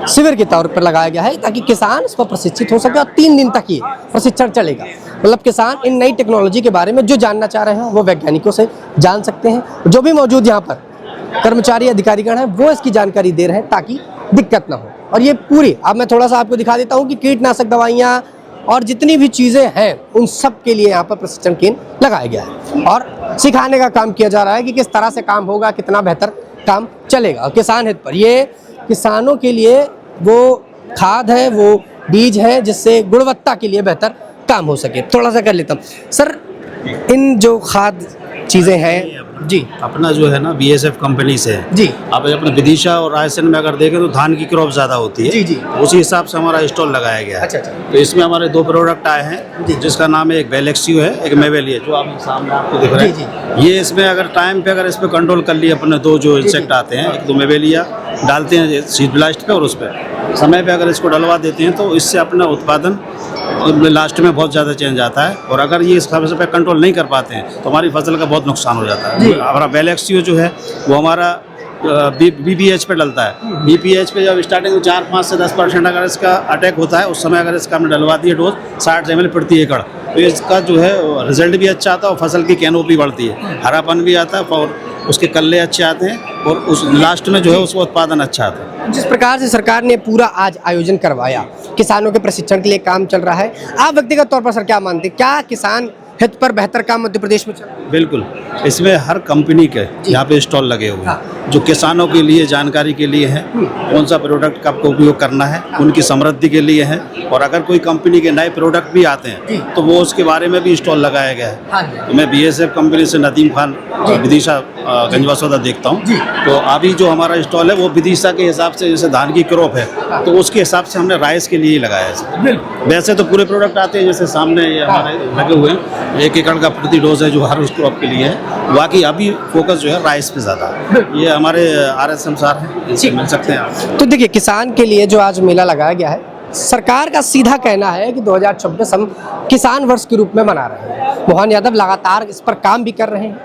शिविर के तौर पर लगाया गया है ताकि किसान इस पर प्रशिक्षित हो सके और 3 दिन तक ये प्रशिक्षण चलेगा। मतलब किसान इन नई टेक्नोलॉजी के बारे में जो जानना चाह रहे हैं वो वैज्ञानिकों से जान सकते हैं। जो भी मौजूद यहाँ पर कर्मचारी अधिकारीगण हैं वो इसकी जानकारी दे रहे हैं ताकि दिक्कत ना हो। और ये पूरी, अब मैं थोड़ा सा आपको दिखा देता हूँ कि कीटनाशक दवाइयाँ और जितनी भी चीज़ें हैं उन सब के लिए यहाँ पर प्रशिक्षण केंद्र लगाया गया है और सिखाने का काम किया जा रहा है कि किस तरह से काम होगा, कितना बेहतर काम चलेगा। और किसान हित पर ये किसानों के लिए वो खाद है, वो बीज है जिससे गुणवत्ता के लिए बेहतर काम हो सके। थोड़ा सा कर लेता हूँ सर, इन जो खाद चीज़ें हैं जी, अपना जो है ना BSF कंपनी से जी, आप अपने विदिशा और रायसेन में अगर देखें तो धान की क्रॉप ज़्यादा होती है जी जी, उसी हिसाब से हमारा स्टॉल लगाया गया है। अच्छा। तो इसमें हमारे 2 प्रोडक्ट आए हैं जिसका नाम है, एक बेलेक्सियो है, एक मेवेलिया, जो आप सामने आपको दिख रहे हैं। ये इसमें अगर टाइम पे अगर इस पर कंट्रोल कर लिए अपने 2 जो इंसेक्ट आते हैं, एक तो मेवेलिया डालते हैं सीड ब्लास्ट पे और उस पर समय पे अगर इसको डलवा देते हैं तो इससे अपना उत्पादन लास्ट में बहुत ज़्यादा चेंज आता है। और अगर ये इस समय पे कंट्रोल नहीं कर पाते हैं तो हमारी फसल का बहुत नुकसान हो जाता है। हमारा बेलेक्सियो जो है वो हमारा BPH पे डलता है। BPH पे जब स्टार्टिंग में 4-5 से 10% अगर इसका अटैक होता है, उस समय अगर इसका हमने डलवा दिया डोज 60 ml प्रति एकड़, तो इसका जो है रिजल्ट भी अच्छा आता है और फसल की कैनोपी बढ़ती है, हरापन भी आता है और उसके कल्ले अच्छे आते हैं और उस लास्ट में जो है उसका उत्पादन अच्छा आता है। जिस प्रकार से सरकार ने पूरा आज आयोजन करवाया, किसानों के प्रशिक्षण के लिए काम चल रहा है, आप व्यक्तिगत तौर पर सर क्या मानते हैं, क्या किसान हित पर बेहतर काम मध्य प्रदेश में चल रहा है? बिल्कुल, इसमें हर कंपनी के यहाँ पे स्टॉल लगे हुए हैं जो किसानों के लिए जानकारी के लिए है, कौन सा प्रोडक्ट का आपको उपयोग करना है, उनकी समृद्धि के लिए है। और अगर कोई कंपनी के नए प्रोडक्ट भी आते हैं तो वो उसके बारे में भी स्टॉल लगाया गया है। तो मैं BSF कंपनी से नदीम खान विदिशा गंजवासौदा देखता हूँ, तो अभी जो हमारा स्टॉल है वो विदिशा के हिसाब से, जैसे धान की क्रॉप है तो उसके हिसाब से हमने राइस के लिए ही लगाया है। वैसे तो पूरे प्रोडक्ट आते हैं जैसे सामने हमारे लगे हुए हैं, 1 एकड़ का प्रति डोज है जो हर उस क्रॉप के लिए है। बाकी अभी फोकस जो है राइस पे ज़्यादा है। ये हमारे RSM सार हैं, इनसे मिल सकते हैं आप। तो देखिए, किसान के लिए जो आज मेला लगाया गया है, सरकार का सीधा कहना है कि 2026 हम किसान वर्ष के रूप में मना रहे हैं। मोहन यादव लगातार इस पर काम भी कर रहे हैं।